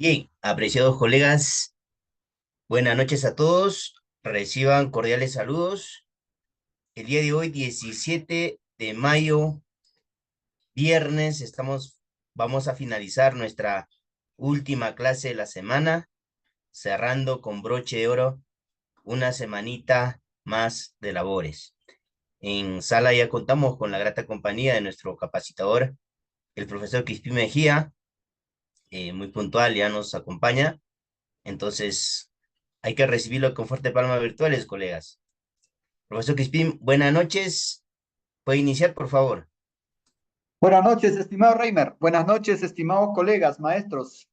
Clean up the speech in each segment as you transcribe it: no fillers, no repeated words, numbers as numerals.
Bien, apreciados colegas, buenas noches a todos. Reciban cordiales saludos. El día de hoy, 17 de mayo, viernes, vamos a finalizar nuestra última clase de la semana, cerrando con broche de oro una semanita más de labores. En sala ya contamos con la grata compañía de nuestro capacitador, el profesor Crispín Mejía, muy puntual, ya nos acompaña. Entonces, hay que recibirlo con fuerte palmas virtuales, colegas. Profesor Crispín, buenas noches. ¿Puede iniciar, por favor? Buenas noches, estimado Reimer. Buenas noches, estimados colegas, maestros.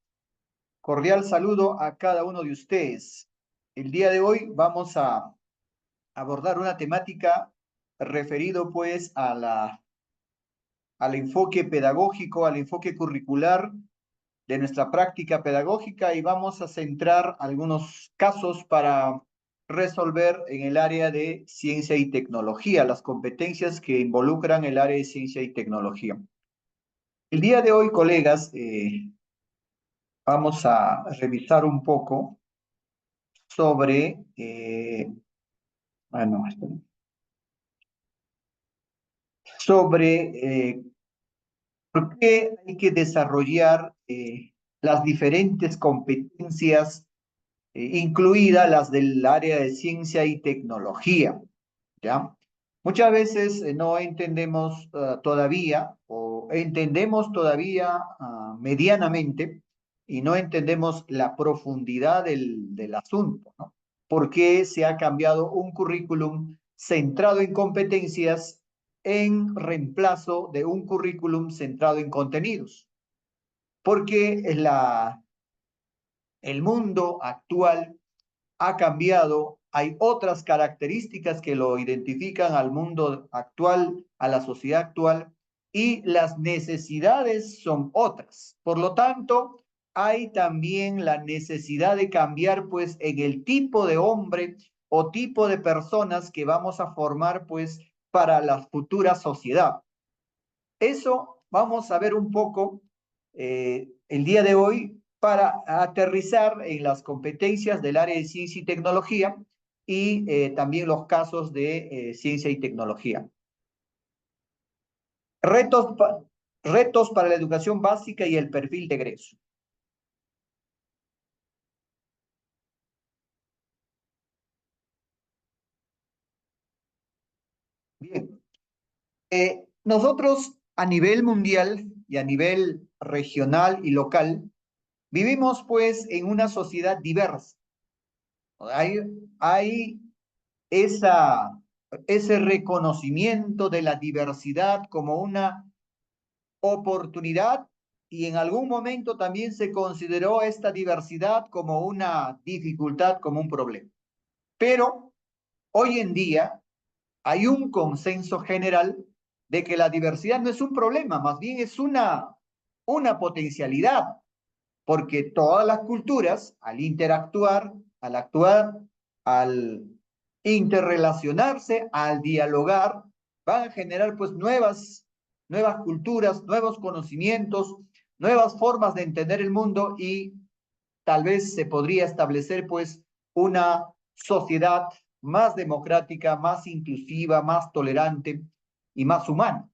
Cordial saludo a cada uno de ustedes. El día de hoy vamos a abordar una temática referido pues al enfoque pedagógico, al enfoque curricular de nuestra práctica pedagógica y vamos a centrar algunos casos para resolver en el área de ciencia y tecnología, las competencias que involucran el área de ciencia y tecnología. El día de hoy, colegas, vamos a revisar un poco sobre, espera, sobre por qué hay que desarrollar las diferentes competencias, incluidas las del área de ciencia y tecnología, ¿ya? Muchas veces no entendemos todavía, o entendemos todavía medianamente, y no entendemos la profundidad del asunto, ¿no? ¿Por qué se ha cambiado un currículum centrado en competencias en reemplazo de un currículum centrado en contenidos? Porque el mundo actual ha cambiado, hay otras características que lo identifican al mundo actual, a la sociedad actual, y las necesidades son otras. Por lo tanto, hay también la necesidad de cambiar pues en el tipo de hombre o tipo de personas que vamos a formar pues para la futura sociedad. Eso vamos a ver un poco el día de hoy para aterrizar en las competencias del área de ciencia y tecnología y también los casos de ciencia y tecnología. Retos, retos para la educación básica y el perfil de egreso. Bien, nosotros a nivel mundial y a nivel regional y local vivimos pues en una sociedad diversa. Hay, hay esa, ese reconocimiento de la diversidad como una oportunidad y en algún momento también se consideró esta diversidad como una dificultad, como un problema. Pero hoy en día hay un consenso general de que la diversidad no es un problema, más bien es una potencialidad, porque todas las culturas, al interactuar, al actuar, al interrelacionarse, al dialogar, van a generar pues nuevas culturas, nuevos conocimientos, nuevas formas de entender el mundo y tal vez se podría establecer pues una sociedad más democrática, más inclusiva, más tolerante y más humana.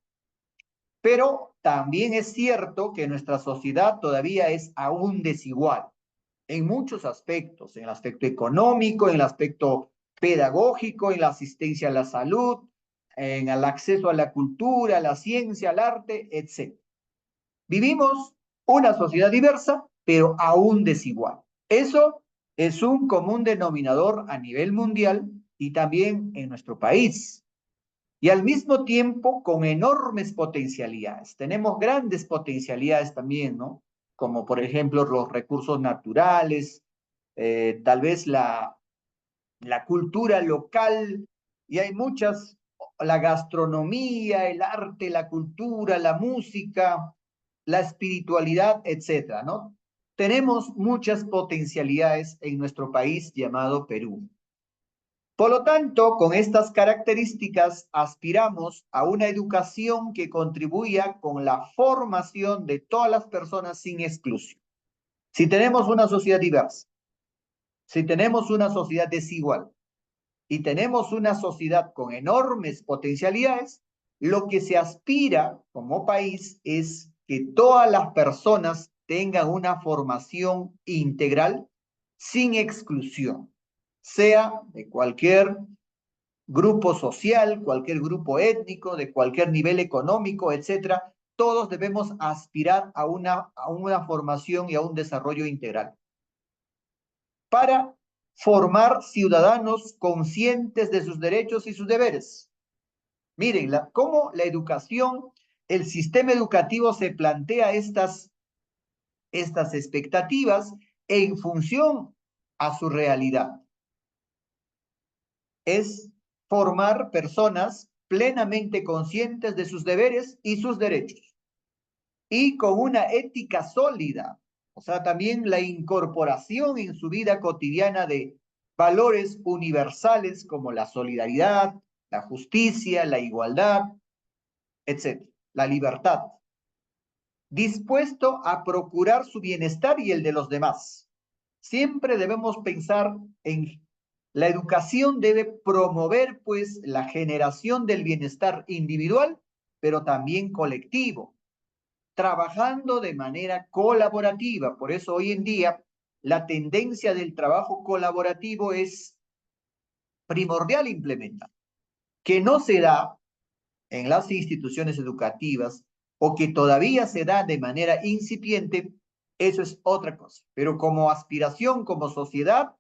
Pero también es cierto que nuestra sociedad todavía es aún desigual en muchos aspectos, en el aspecto económico, en el aspecto pedagógico, en la asistencia a la salud, en el acceso a la cultura, a la ciencia, al arte, etc. Vivimos una sociedad diversa, pero aún desigual. Eso es un común denominador a nivel mundial y también en nuestro país y al mismo tiempo con enormes potencialidades. Tenemos grandes potencialidades también, ¿no? Como por ejemplo los recursos naturales, tal vez la cultura local, y hay muchas, la gastronomía, el arte, la cultura, la música, la espiritualidad, etcétera, ¿no? Tenemos muchas potencialidades en nuestro país llamado Perú. Por lo tanto, con estas características aspiramos a una educación que contribuya con la formación de todas las personas sin exclusión. Si tenemos una sociedad diversa, si tenemos una sociedad desigual y tenemos una sociedad con enormes potencialidades, lo que se aspira como país es que todas las personas tengan una formación integral sin exclusión, sea de cualquier grupo social, cualquier grupo étnico, de cualquier nivel económico, etcétera. Todos debemos aspirar a una formación y a un desarrollo integral para formar ciudadanos conscientes de sus derechos y sus deberes. Miren, cómo la educación, el sistema educativo se plantea estas expectativas en función a su realidad. Es formar personas plenamente conscientes de sus deberes y sus derechos y con una ética sólida, o sea, también la incorporación en su vida cotidiana de valores universales como la solidaridad, la justicia, la igualdad, etcétera, la libertad, dispuesto a procurar su bienestar y el de los demás. Siempre debemos pensar en la educación debe promover pues la generación del bienestar individual, pero también colectivo, trabajando de manera colaborativa. Por eso hoy en día la tendencia del trabajo colaborativo es primordial implementar, que no se da en las instituciones educativas o que todavía se da de manera incipiente, eso es otra cosa. Pero como aspiración, como sociedad,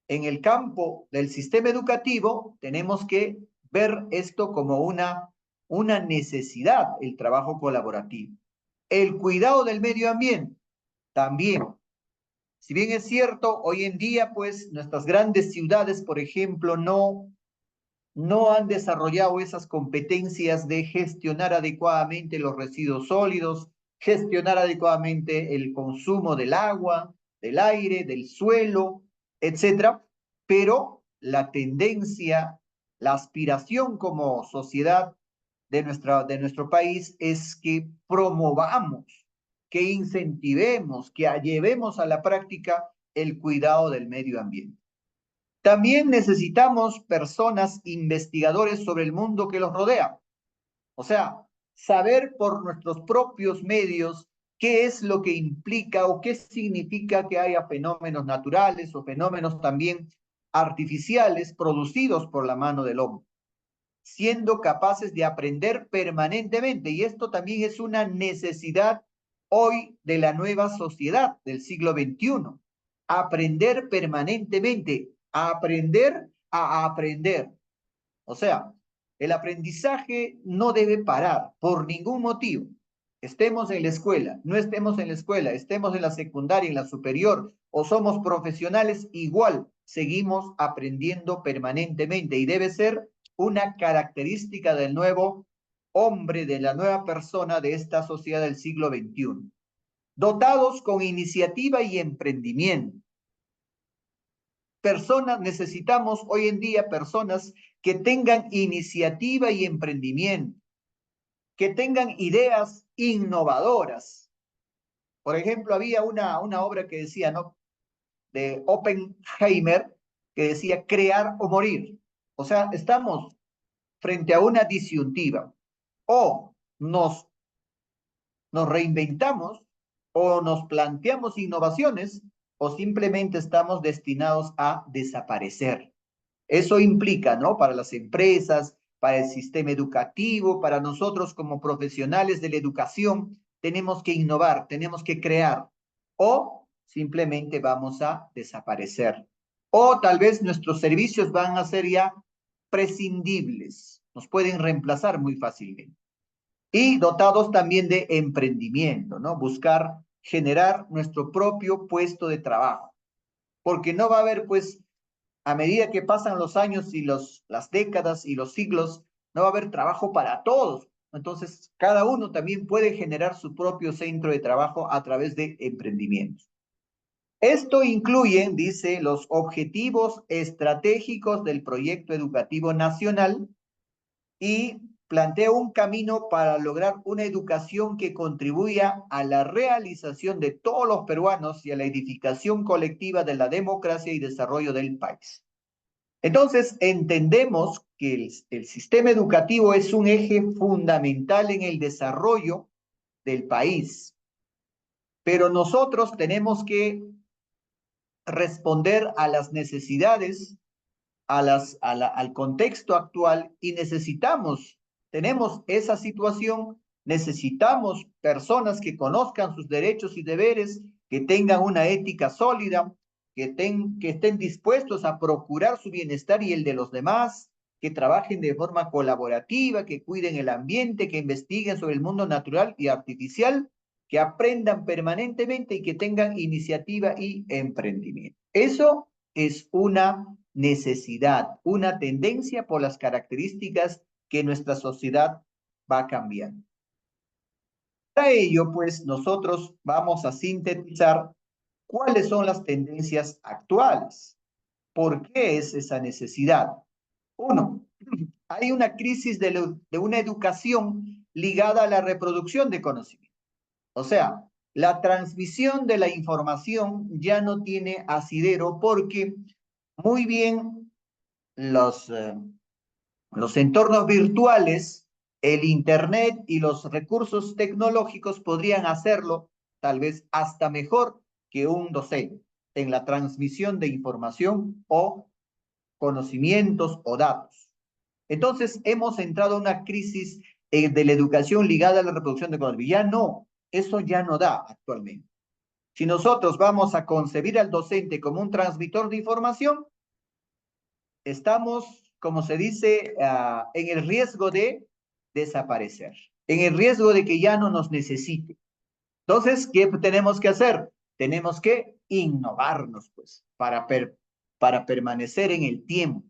en el campo del sistema educativo, tenemos que ver esto como una necesidad, el trabajo colaborativo. El cuidado del medio ambiente, también. Si bien es cierto, hoy en día, pues, nuestras grandes ciudades, por ejemplo, no han desarrollado esas competencias de gestionar adecuadamente los residuos sólidos, gestionar adecuadamente el consumo del agua, del aire, del suelo, etcétera. Pero la tendencia, la aspiración como sociedad de nuestro país es que promovamos, que incentivemos, que llevemos a la práctica el cuidado del medio ambiente. También necesitamos personas investigadores sobre el mundo que los rodea. O sea, saber por nuestros propios medios qué es lo que implica o qué significa que haya fenómenos naturales o fenómenos también artificiales producidos por la mano del hombre, siendo capaces de aprender permanentemente. Y esto también es una necesidad hoy de la nueva sociedad del siglo XXI. Aprender permanentemente, aprender a aprender. O sea, el aprendizaje no debe parar por ningún motivo. Estemos en la escuela, no estemos en la escuela, estemos en la secundaria, en la superior o somos profesionales, igual seguimos aprendiendo permanentemente y debe ser una característica del nuevo hombre, de la nueva persona de esta sociedad del siglo XXI. Dotados con iniciativa y emprendimiento. Personas, necesitamos hoy en día personas que tengan iniciativa y emprendimiento, que tengan ideas innovadoras. Por ejemplo, había una obra que decía, ¿no? De Oppenheimer, que decía crear o morir. O sea, estamos frente a una disyuntiva. O nos reinventamos o nos planteamos innovaciones o simplemente estamos destinados a desaparecer. Eso implica, ¿no? Para las empresas, para el sistema educativo, para nosotros como profesionales de la educación, tenemos que innovar, tenemos que crear o simplemente vamos a desaparecer. O tal vez nuestros servicios van a ser ya prescindibles, nos pueden reemplazar muy fácilmente. Y dotados también de emprendimiento, ¿no? Buscar generar nuestro propio puesto de trabajo, porque no va a haber, pues, a medida que pasan los años y las décadas y los siglos, no va a haber trabajo para todos. Entonces, cada uno también puede generar su propio centro de trabajo a través de emprendimientos. Esto incluye, dice, los objetivos estratégicos del proyecto educativo nacional y plantea un camino para lograr una educación que contribuya a la realización de todos los peruanos y a la edificación colectiva de la democracia y desarrollo del país. Entonces, entendemos que el sistema educativo es un eje fundamental en el desarrollo del país, pero nosotros tenemos que responder a las necesidades, al contexto actual y tenemos esa situación, necesitamos personas que conozcan sus derechos y deberes, que tengan una ética sólida, que estén dispuestos a procurar su bienestar y el de los demás, que trabajen de forma colaborativa, que cuiden el ambiente, que investiguen sobre el mundo natural y artificial, que aprendan permanentemente y que tengan iniciativa y emprendimiento. Eso es una necesidad, una tendencia por las características que nuestra sociedad va cambiando. Para ello, pues, nosotros vamos a sintetizar cuáles son las tendencias actuales. ¿Por qué es esa necesidad? Uno, hay una crisis de una educación ligada a la reproducción de conocimiento. O sea, la transmisión de la información ya no tiene asidero porque muy bien los entornos virtuales, el Internet y los recursos tecnológicos podrían hacerlo tal vez hasta mejor que un docente en la transmisión de información o conocimientos o datos. Entonces, hemos entrado a una crisis de la educación ligada a la reproducción de conocimiento. Ya no, eso ya no da actualmente. Si nosotros vamos a concebir al docente como un transmisor de información, estamos, como se dice, en el riesgo de desaparecer, en el riesgo de que ya no nos necesite. Entonces, ¿qué tenemos que hacer? Tenemos que innovarnos, pues, para permanecer en el tiempo.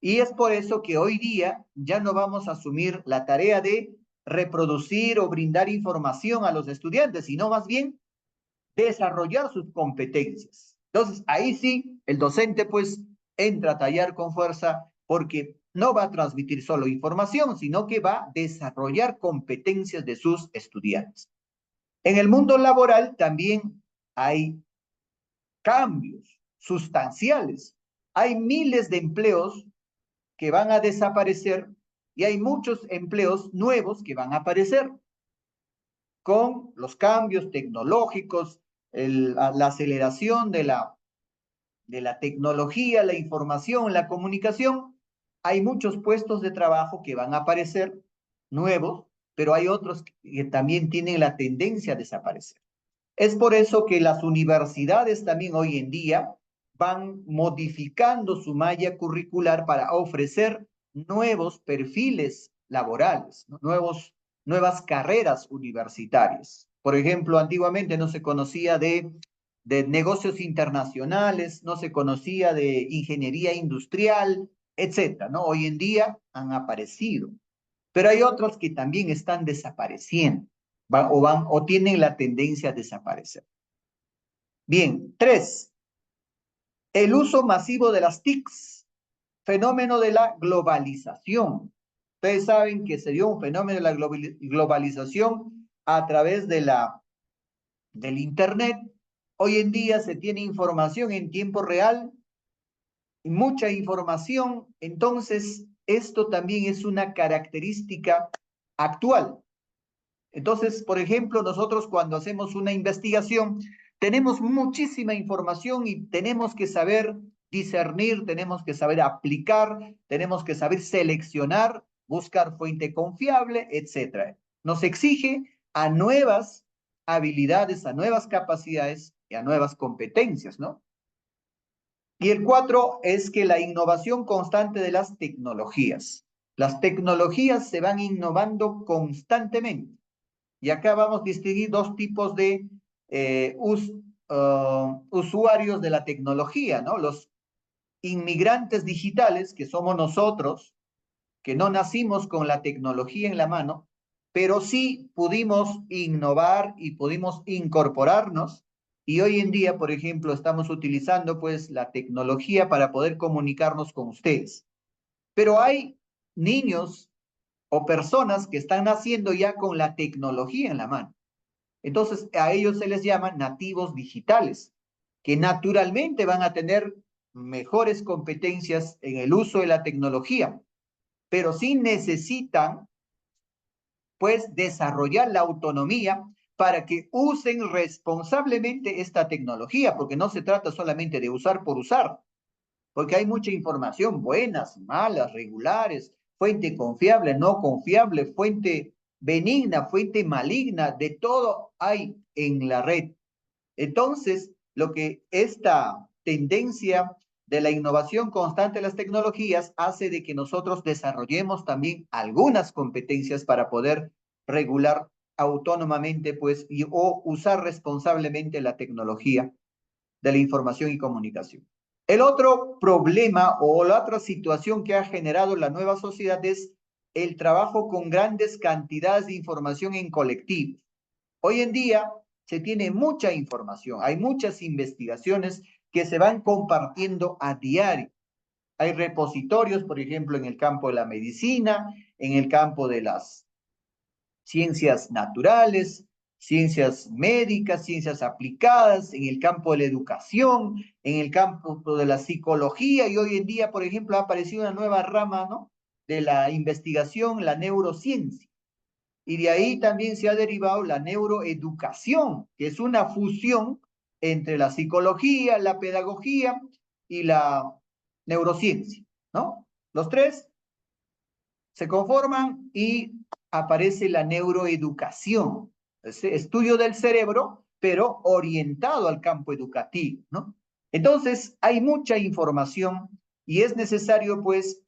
Y es por eso que hoy día ya no vamos a asumir la tarea de reproducir o brindar información a los estudiantes, sino más bien desarrollar sus competencias. Entonces, ahí sí, el docente pues entra a tallar con fuerza porque no va a transmitir solo información, sino que va a desarrollar competencias de sus estudiantes. En el mundo laboral también hay cambios sustanciales. Hay miles de empleos que van a desaparecer y hay muchos empleos nuevos que van a aparecer con los cambios tecnológicos, la aceleración de la tecnología, la información, la comunicación. Hay muchos puestos de trabajo que van a aparecer nuevos, pero hay otros que también tienen la tendencia a desaparecer. Es por eso que las universidades también hoy en día van modificando su malla curricular para ofrecer nuevos perfiles laborales, ¿no? Nuevas carreras universitarias. Por ejemplo, antiguamente no se conocía de negocios internacionales, no se conocía de ingeniería industrial, etcétera, ¿no? Hoy en día han aparecido, pero hay otros que también están desapareciendo o tienen la tendencia a desaparecer. Bien, 3, el uso masivo de las TICs, fenómeno de la globalización. Ustedes saben que se dio un fenómeno de la globalización a través del Internet. Hoy en día se tiene información en tiempo real, mucha información, entonces esto también es una característica actual. Entonces, por ejemplo, nosotros cuando hacemos una investigación, tenemos muchísima información y tenemos que saber discernir, tenemos que saber aplicar, tenemos que saber seleccionar, buscar fuente confiable, etcétera. Nos exige a nuevas habilidades, a nuevas capacidades y a nuevas competencias, ¿no? Y el 4 es que la innovación constante de las tecnologías. Las tecnologías se van innovando constantemente. Y acá vamos a distinguir dos tipos de usuarios de la tecnología, ¿no? Los inmigrantes digitales, que somos nosotros, que no nacimos con la tecnología en la mano, pero sí pudimos innovar y pudimos incorporarnos. Y hoy en día, por ejemplo, estamos utilizando pues la tecnología para poder comunicarnos con ustedes. Pero hay niños o personas que están naciendo ya con la tecnología en la mano. Entonces, a ellos se les llama nativos digitales, que naturalmente van a tener mejores competencias en el uso de la tecnología, pero sí necesitan, pues, desarrollar la autonomía para que usen responsablemente esta tecnología, porque no se trata solamente de usar por usar, porque hay mucha información, buenas, malas, regulares, fuente confiable, no confiable, fuente benigna, fuente maligna, de todo hay en la red. Entonces, lo que esta tendencia de la innovación constante de las tecnologías hace de que nosotros desarrollemos también algunas competencias para poder regular autónomamente, pues, o usar responsablemente la tecnología de la información y comunicación. El otro problema o la otra situación que ha generado la nueva sociedad es el trabajo con grandes cantidades de información en colectivo. Hoy en día se tiene mucha información, hay muchas investigaciones que se van compartiendo a diario. Hay repositorios, por ejemplo, en el campo de la medicina, en el campo de las ciencias naturales, ciencias médicas, ciencias aplicadas, en el campo de la educación, en el campo de la psicología, y hoy en día, por ejemplo, ha aparecido una nueva rama, ¿no?, de la investigación, la neurociencia. Y de ahí también se ha derivado la neuroeducación, que es una fusión entre la psicología, la pedagogía y la neurociencia, ¿no? Los tres se conforman y aparece la neuroeducación, ese estudio del cerebro, pero orientado al campo educativo, ¿no? Entonces, hay mucha información y es necesario, pues,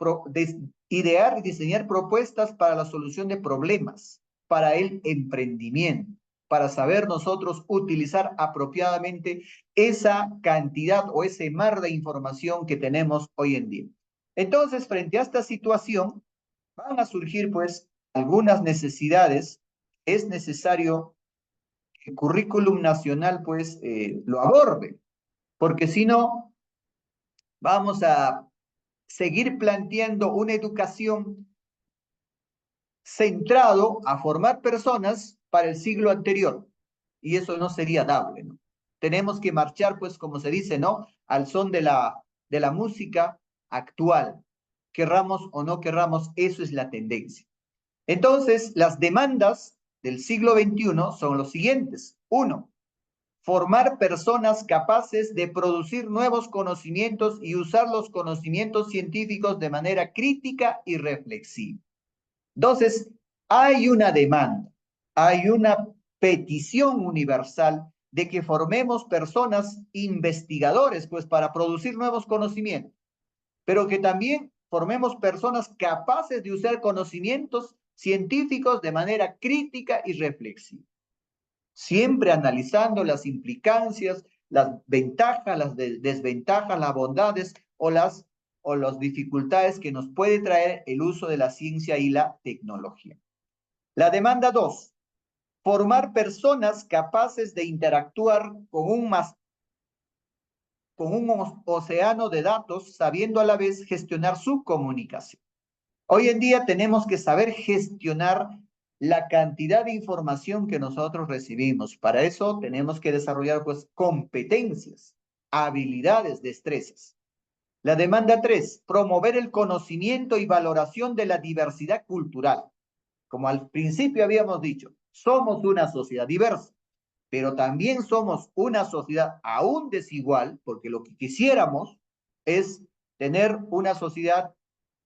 idear y diseñar propuestas para la solución de problemas, para el emprendimiento, para saber nosotros utilizar apropiadamente esa cantidad o ese mar de información que tenemos hoy en día. Entonces, frente a esta situación, van a surgir pues algunas necesidades. Es necesario que el currículum nacional pues lo aborde, porque si no, vamos a seguir planteando una educación centrado a formar personas para el siglo anterior, y eso no sería dable, ¿no? Tenemos que marchar, pues, como se dice, ¿no?, al son de la música actual. Querramos o no querramos, eso es la tendencia. Entonces, las demandas del siglo XXI son los siguientes. Uno, formar personas capaces de producir nuevos conocimientos y usar los conocimientos científicos de manera crítica y reflexiva. Entonces, hay una demanda, hay una petición universal de que formemos personas investigadores, pues, para producir nuevos conocimientos, pero que también formemos personas capaces de usar conocimientos científicos de manera crítica y reflexiva, siempre analizando las implicancias, las ventajas, las desventajas, las bondades o las dificultades que nos puede traer el uso de la ciencia y la tecnología. La demanda 2, formar personas capaces de interactuar con un océano de datos, sabiendo a la vez gestionar su comunicación. Hoy en día tenemos que saber gestionar la cantidad de información que nosotros recibimos. Para eso tenemos que desarrollar, pues, competencias, habilidades, destrezas. La demanda 3, promover el conocimiento y valoración de la diversidad cultural. Como al principio habíamos dicho, somos una sociedad diversa, pero también somos una sociedad aún desigual, porque lo que quisiéramos es tener una sociedad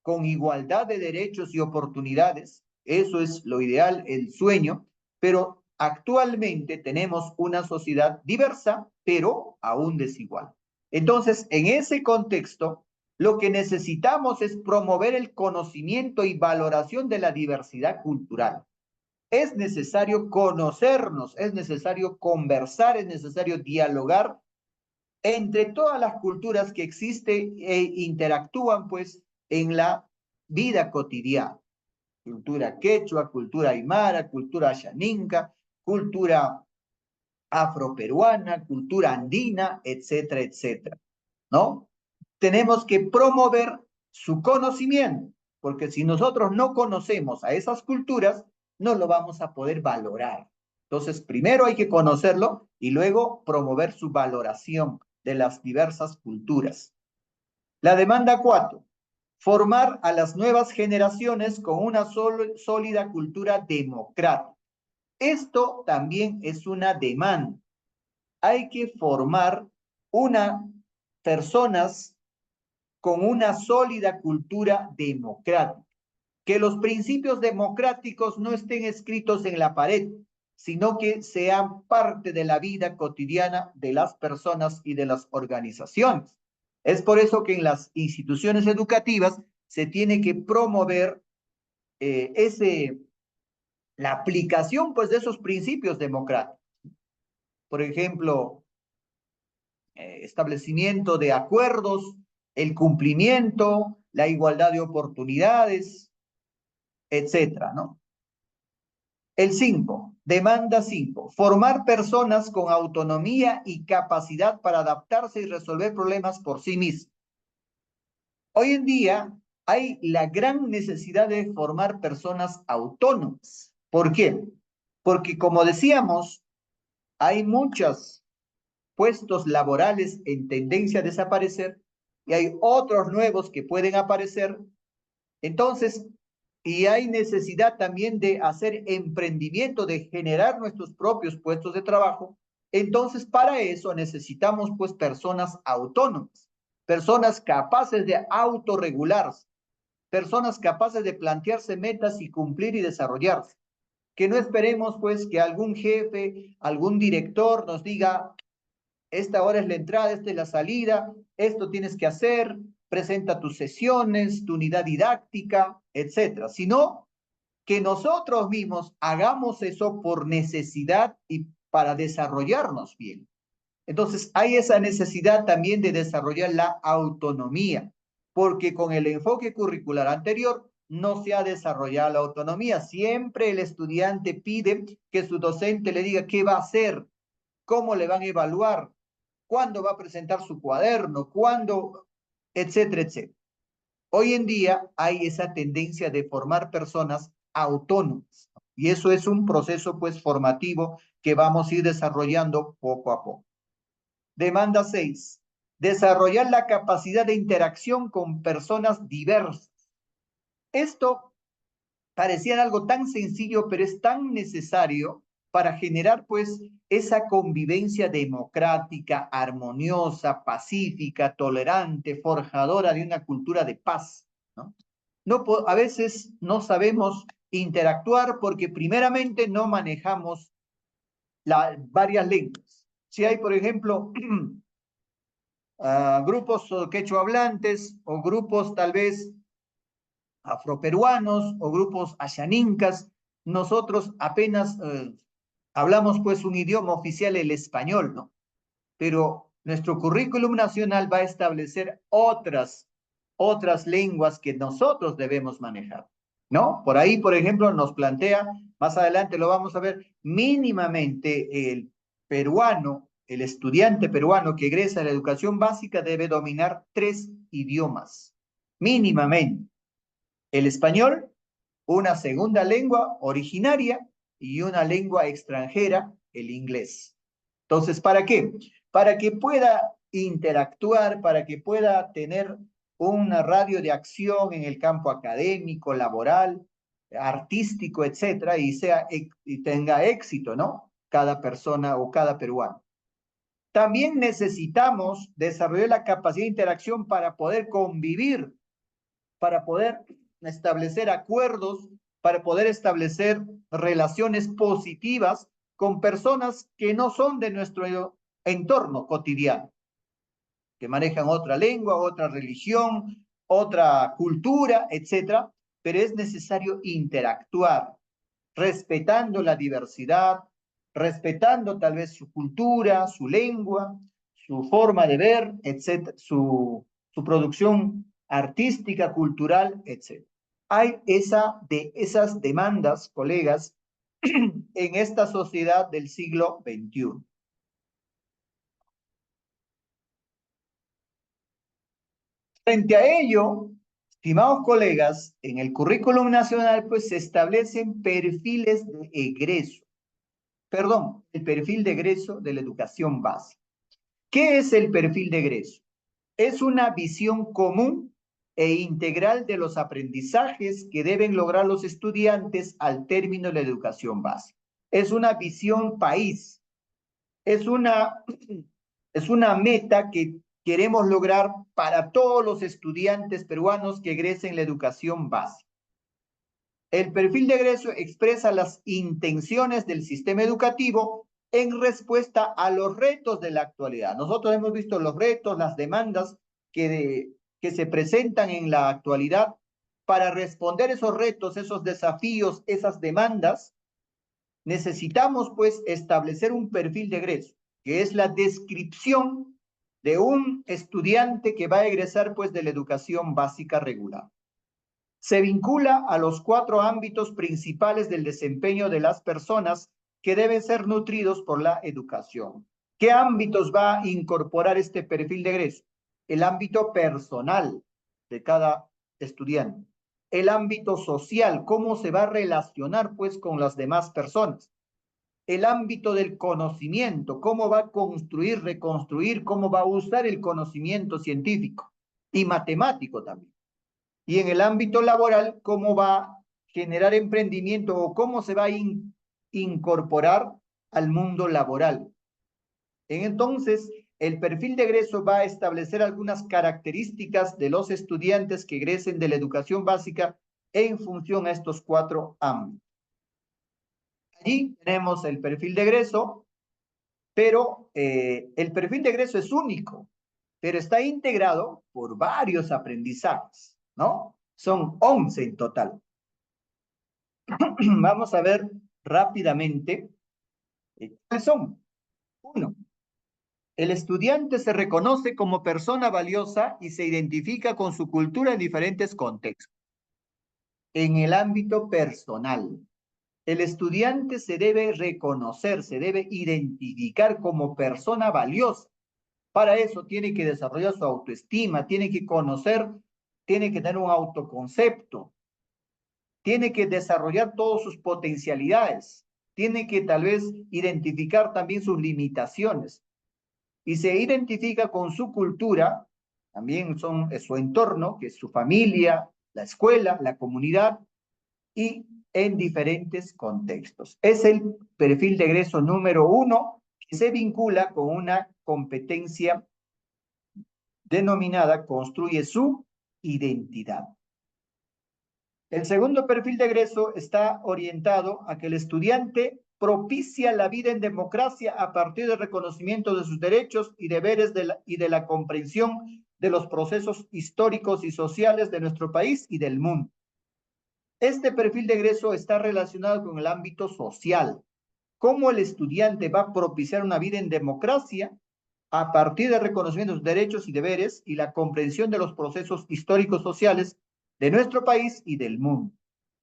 con igualdad de derechos y oportunidades. Eso es lo ideal, el sueño, pero actualmente tenemos una sociedad diversa, pero aún desigual. Entonces, en ese contexto, lo que necesitamos es promover el conocimiento y valoración de la diversidad cultural. Es necesario conocernos, es necesario conversar, es necesario dialogar entre todas las culturas que existen e interactúan, pues, en la vida cotidiana. Cultura quechua, cultura aymara, cultura xaninca, cultura afroperuana, cultura andina, etcétera, etcétera, ¿no? Tenemos que promover su conocimiento, porque si nosotros no conocemos a esas culturas, no lo vamos a poder valorar. Entonces, primero hay que conocerlo y luego promover su valoración de las diversas culturas. La demanda 4, formar a las nuevas generaciones con una sólida cultura democrática. Esto también es una demanda. Hay que formar personas con una sólida cultura democrática. Que los principios democráticos no estén escritos en la pared, sino que sean parte de la vida cotidiana de las personas y de las organizaciones. Es por eso que en las instituciones educativas se tiene que promover la aplicación pues, de esos principios democráticos. Por ejemplo, establecimiento de acuerdos, el cumplimiento, la igualdad de oportunidades, etcétera, ¿no? El 5, demanda 5, formar personas con autonomía y capacidad para adaptarse y resolver problemas por sí mismos. Hoy en día hay la gran necesidad de formar personas autónomas. ¿Por qué? Porque como decíamos, hay muchos puestos laborales en tendencia a desaparecer y hay otros nuevos que pueden aparecer. Entonces, y hay necesidad también de hacer emprendimiento, de generar nuestros propios puestos de trabajo. Entonces, para eso necesitamos pues personas autónomas, personas capaces de autorregularse, personas capaces de plantearse metas y cumplir y desarrollarse. Que no esperemos pues que algún jefe, algún director nos diga, esta hora es la entrada, esta es la salida, esto tienes que hacer, presenta tus sesiones, tu unidad didáctica, etcétera, sino que nosotros mismos hagamos eso por necesidad y para desarrollarnos bien. Entonces, hay esa necesidad también de desarrollar la autonomía, porque con el enfoque curricular anterior no se ha desarrollado la autonomía. Siempre el estudiante pide que su docente le diga qué va a hacer, cómo le van a evaluar, cuándo va a presentar su cuaderno, cuándo, etcétera, etcétera. Hoy en día hay esa tendencia de formar personas autónomas y eso es un proceso pues formativo que vamos a ir desarrollando poco a poco. Demanda 6. Desarrollar la capacidad de interacción con personas diversas. Esto parecía algo tan sencillo, pero es tan necesario para generar pues esa convivencia democrática, armoniosa, pacífica, tolerante, forjadora de una cultura de paz, ¿no? No, a veces no sabemos interactuar porque primeramente no manejamos varias lenguas. Si hay, por ejemplo, grupos quechua hablantes o grupos tal vez afroperuanos o grupos ashanincas, nosotros apenas hablamos pues un idioma oficial, el español, ¿no? Pero nuestro currículum nacional va a establecer otras lenguas que nosotros debemos manejar, ¿no? Por ahí, por ejemplo, nos plantea, más adelante lo vamos a ver, mínimamente el peruano, el estudiante peruano que egresa a la educación básica debe dominar 3 idiomas, mínimamente. El español, una segunda lengua originaria y una lengua extranjera, el inglés. Entonces, ¿para qué? Para que pueda interactuar, para que pueda tener una radio de acción en el campo académico, laboral, artístico, etcétera, y tenga éxito, ¿no? Cada persona o cada peruano. También necesitamos desarrollar la capacidad de interacción para poder convivir, para poder establecer acuerdos, para poder establecer relaciones positivas con personas que no son de nuestro entorno cotidiano, que manejan otra lengua, otra religión, otra cultura, etcétera, pero es necesario interactuar, respetando la diversidad, respetando tal vez su cultura, su lengua, su forma de ver, etcétera, su producción artística, cultural, etcétera. Hay esas demandas, colegas, en esta sociedad del siglo XXI. Frente a ello, Estimados colegas, en el currículum nacional pues se establecen perfiles de egreso, perdón, el perfil de egreso de la educación básica. ¿Qué es el perfil de egreso? Es una visión común e integral de los aprendizajes que deben lograr los estudiantes al término de la educación básica. Es una visión país, es una, es una meta que queremos lograr para todos los estudiantes peruanos que egresen la educación básica. El perfil de egreso expresa las intenciones del sistema educativo en respuesta a los retos de la actualidad. Nosotros hemos visto los retos, las demandas que se presentan en la actualidad. Para responder esos retos, esos desafíos, esas demandas, necesitamos pues establecer un perfil de egreso, que es la descripción de un estudiante que va a egresar pues de la educación básica regular. Se vincula a los 4 ámbitos principales del desempeño de las personas que deben ser nutridos por la educación. ¿Qué ámbitos va a incorporar este perfil de egreso? El ámbito personal de cada estudiante, el ámbito social, cómo se va a relacionar pues con las demás personas, el ámbito del conocimiento, cómo va a construir, reconstruir, cómo va a usar el conocimiento científico y matemático también. Y en el ámbito laboral, cómo va a generar emprendimiento o cómo se va a incorporar al mundo laboral. Entonces, el perfil de egreso va a establecer algunas características de los estudiantes que egresen de la educación básica en función a estos 4 ámbitos. Allí tenemos el perfil de egreso, pero el perfil de egreso es único, pero está integrado por varios aprendizajes, ¿no? Son 11 en total. Vamos a ver rápidamente cuáles son. 1. El estudiante se reconoce como persona valiosa y se identifica con su cultura en diferentes contextos. En el ámbito personal, el estudiante se debe reconocer, se debe identificar como persona valiosa. Para eso tiene que desarrollar su autoestima, tiene que conocer, tiene que tener un autoconcepto, tiene que desarrollar todas sus potencialidades, tiene que tal vez identificar también sus limitaciones y se identifica con su cultura, también son su entorno, que es su familia, la escuela, la comunidad y en diferentes contextos. Es el perfil de egreso número 1 que se vincula con una competencia denominada construye su identidad. El segundo perfil de egreso está orientado a que el estudiante propicia la vida en democracia a partir del reconocimiento de sus derechos y deberes y de la comprensión de los procesos históricos y sociales de nuestro país y del mundo. Este perfil de egreso está relacionado con el ámbito social. ¿Cómo el estudiante va a propiciar una vida en democracia a partir del reconocimiento de sus derechos y deberes y la comprensión de los procesos históricos sociales de nuestro país y del mundo?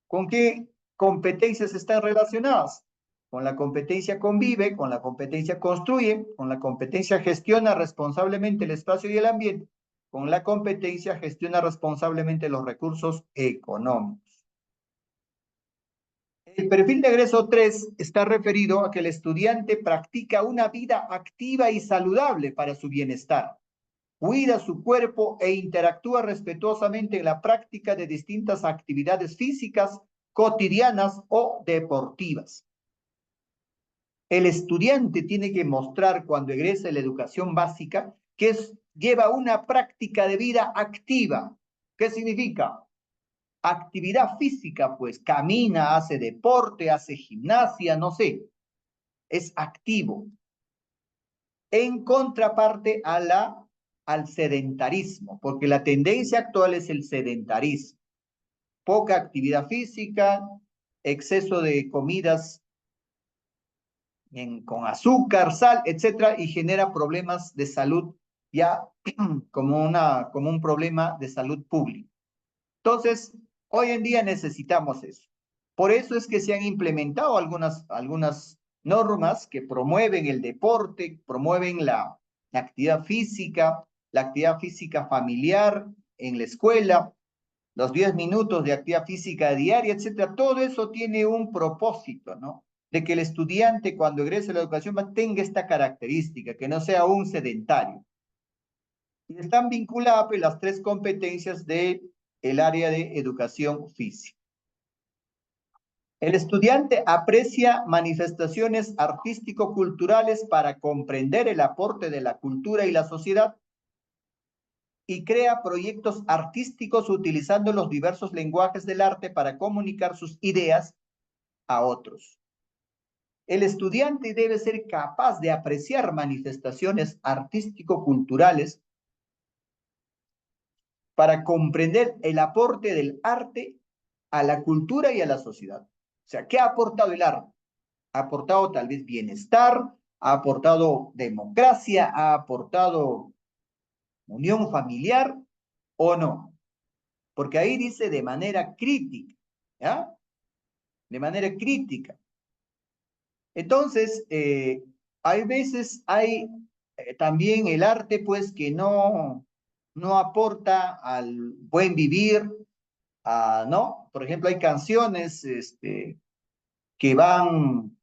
¿Con qué competencias están relacionadas? Con la competencia convive, con la competencia construye, con la competencia gestiona responsablemente el espacio y el ambiente, con la competencia gestiona responsablemente los recursos económicos. El perfil de egreso 3 está referido a que el estudiante practica una vida activa y saludable para su bienestar, cuida su cuerpo e interactúa respetuosamente en la práctica de distintas actividades físicas, cotidianas o deportivas. El estudiante tiene que mostrar cuando egrese la educación básica que lleva una práctica de vida activa. ¿Qué significa? Actividad física, pues camina, hace deporte, hace gimnasia, no sé, es activo. En contraparte al sedentarismo, porque la tendencia actual es el sedentarismo. Poca actividad física, exceso de comidas con azúcar, sal, etcétera, y genera problemas de salud ya como un problema de salud pública. Entonces, hoy en día necesitamos eso. Por eso es que se han implementado algunas normas que promueven el deporte, promueven la actividad física familiar en la escuela, los 10 minutos de actividad física diaria, etcétera, todo eso tiene un propósito, ¿no? De que el estudiante cuando egrese a la educación tenga esta característica, que no sea un sedentario. Y están vinculadas pues, las tres competencias del área de educación física. El estudiante aprecia manifestaciones artístico-culturales para comprender el aporte de la cultura y la sociedad y crea proyectos artísticos utilizando los diversos lenguajes del arte para comunicar sus ideas a otros. El estudiante debe ser capaz de apreciar manifestaciones artístico-culturales para comprender el aporte del arte a la cultura y a la sociedad. O sea, ¿qué ha aportado el arte? Ha aportado tal vez bienestar, ha aportado democracia, ha aportado unión familiar o no. Porque ahí dice de manera crítica, ¿ya? De manera crítica. Entonces, hay veces, hay también el arte, pues, que no aporta al buen vivir, ¿no? Por ejemplo, hay canciones que van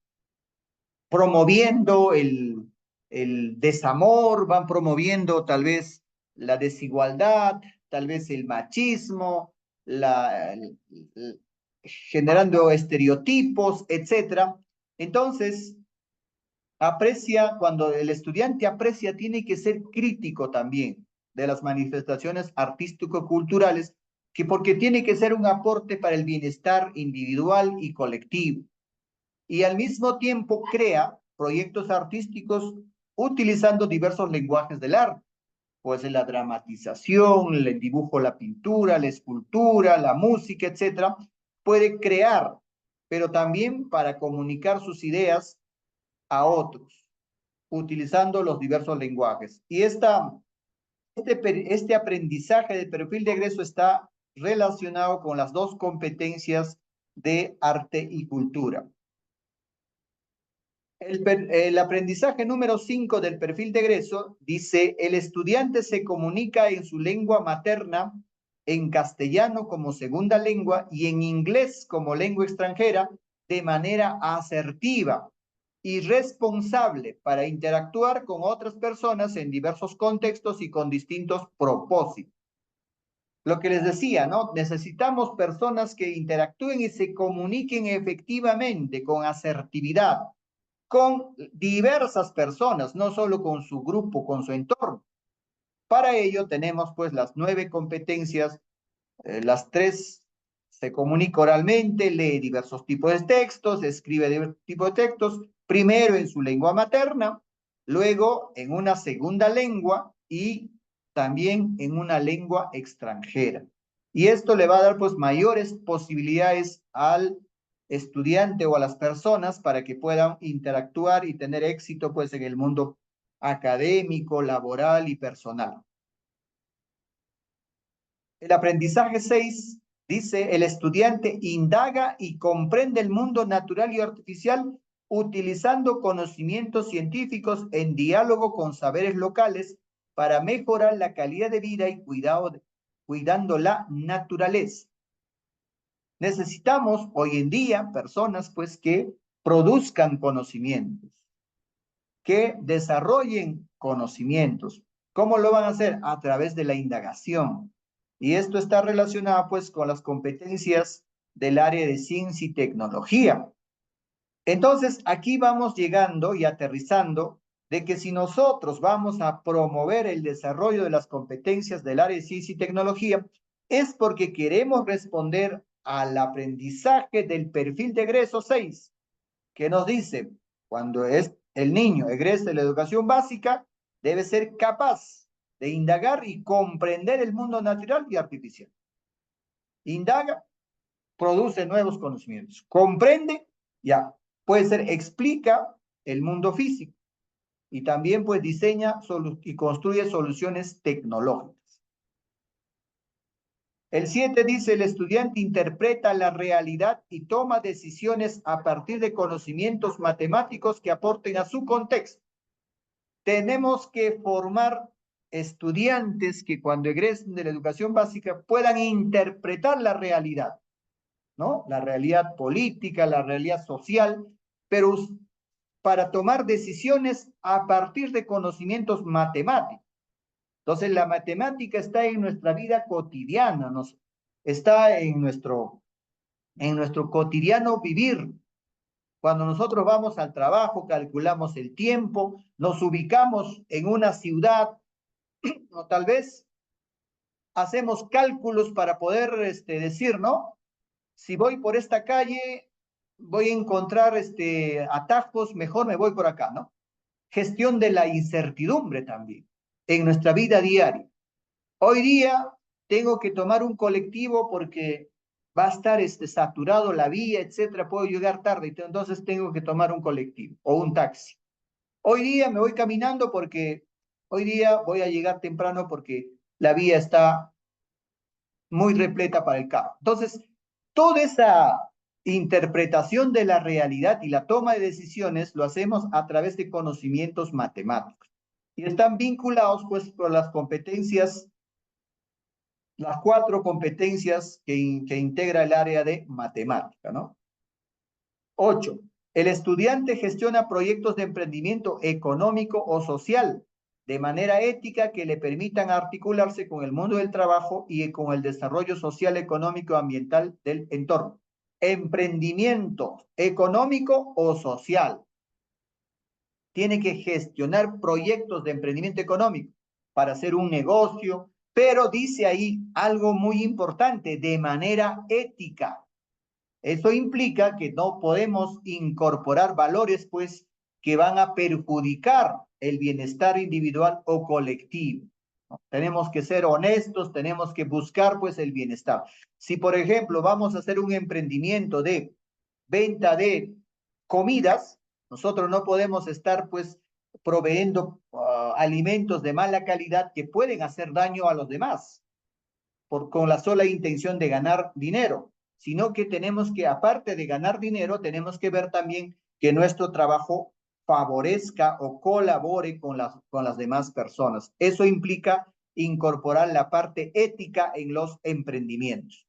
promoviendo el desamor, van promoviendo tal vez la desigualdad, tal vez el machismo, generando estereotipos, etcétera. Entonces, cuando el estudiante aprecia, tiene que ser crítico también de las manifestaciones artístico-culturales, porque tiene que ser un aporte para el bienestar individual y colectivo. Y al mismo tiempo crea proyectos artísticos utilizando diversos lenguajes del arte, pues la dramatización, el dibujo, la pintura, la escultura, la música, etcétera. Puede crear, pero también para comunicar sus ideas a otros, utilizando los diversos lenguajes. Y este aprendizaje de perfil de egreso está relacionado con las dos competencias de arte y cultura. El aprendizaje número 5 del perfil de egreso dice, el estudiante se comunica en su lengua materna, en castellano como segunda lengua y en inglés como lengua extranjera de manera asertiva y responsable para interactuar con otras personas en diversos contextos y con distintos propósitos. Lo que les decía, ¿no? Necesitamos personas que interactúen y se comuniquen efectivamente con asertividad con diversas personas, no solo con su grupo, con su entorno. Para ello tenemos pues las 9 competencias, las 3 se comunica oralmente, lee diversos tipos de textos, escribe diversos tipos de textos, primero en su lengua materna, luego en una segunda lengua y también en una lengua extranjera. Y esto le va a dar pues mayores posibilidades al estudiante o a las personas para que puedan interactuar y tener éxito pues en el mundo académico, laboral y personal. El aprendizaje 6 dice, el estudiante indaga y comprende el mundo natural y artificial utilizando conocimientos científicos en diálogo con saberes locales para mejorar la calidad de vida y cuidando la naturaleza. Necesitamos hoy en día personas pues que produzcan conocimientos, que desarrollen conocimientos. ¿Cómo lo van a hacer? A través de la indagación. Y esto está relacionado pues con las competencias del área de ciencia y tecnología. Entonces, aquí vamos llegando y aterrizando de que si nosotros vamos a promover el desarrollo de las competencias del área de ciencia y tecnología, es porque queremos responder al aprendizaje del perfil de egreso 6, que nos dice, cuando el niño egrese de la educación básica, debe ser capaz de indagar y comprender el mundo natural y artificial. Indaga, produce nuevos conocimientos. Comprende, ya, puede ser, explica el mundo físico y también pues diseña y construye soluciones tecnológicas. El 7 dice, el estudiante interpreta la realidad y toma decisiones a partir de conocimientos matemáticos que aporten a su contexto. Tenemos que formar estudiantes que cuando egresen de la educación básica puedan interpretar la realidad, ¿no? La realidad política, la realidad social, pero para tomar decisiones a partir de conocimientos matemáticos. Entonces, la matemática está en nuestra vida cotidiana, está en nuestro cotidiano vivir. Cuando nosotros vamos al trabajo, calculamos el tiempo, nos ubicamos en una ciudad, o tal vez hacemos cálculos para poder decir, ¿no? Si voy por esta calle, voy a encontrar atajos, mejor me voy por acá, ¿no? Gestión de la incertidumbre también en nuestra vida diaria. Hoy día tengo que tomar un colectivo porque va a estar saturado la vía, etcétera, puedo llegar tarde, entonces tengo que tomar un colectivo o un taxi. Hoy día me voy caminando porque hoy día voy a llegar temprano porque la vía está muy repleta para el carro. Entonces, toda esa interpretación de la realidad y la toma de decisiones lo hacemos a través de conocimientos matemáticos. Y están vinculados pues con las competencias, las 4 competencias que integra el área de matemática, ¿no? 8. El estudiante gestiona proyectos de emprendimiento económico o social de manera ética que le permitan articularse con el mundo del trabajo y con el desarrollo social, económico y ambiental del entorno. Emprendimiento económico o social. Tiene que gestionar proyectos de emprendimiento económico para hacer un negocio, pero dice ahí algo muy importante, de manera ética. Eso implica que no podemos incorporar valores, pues, que van a perjudicar el bienestar individual o colectivo, ¿no? Tenemos que ser honestos, tenemos que buscar, pues, el bienestar. Si, por ejemplo, vamos a hacer un emprendimiento de venta de comidas, nosotros no podemos estar, pues, proveyendo alimentos de mala calidad que pueden hacer daño a los demás con la sola intención de ganar dinero, sino que tenemos que, aparte de ganar dinero, tenemos que ver también que nuestro trabajo favorezca o colabore con las demás personas. Eso implica incorporar la parte ética en los emprendimientos.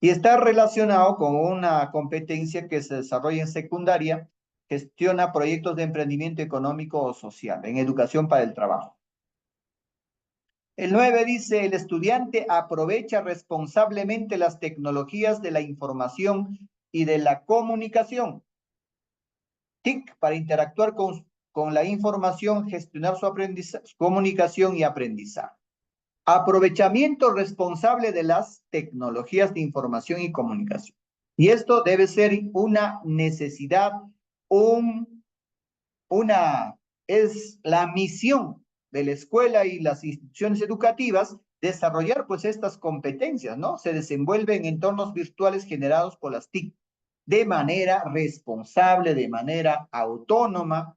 Y está relacionado con una competencia que se desarrolla en secundaria, gestiona proyectos de emprendimiento económico o social en educación para el trabajo. El 9 dice, el estudiante aprovecha responsablemente las tecnologías de la información y de la comunicación. TIC, para interactuar con la información, gestionar su aprendizaje, comunicación y aprendizaje. Aprovechamiento responsable de las tecnologías de información y comunicación. Y esto debe ser una necesidad, es la misión de la escuela y las instituciones educativas desarrollar pues estas competencias, ¿no? Se desenvuelven en entornos virtuales generados por las TIC de manera responsable, de manera autónoma,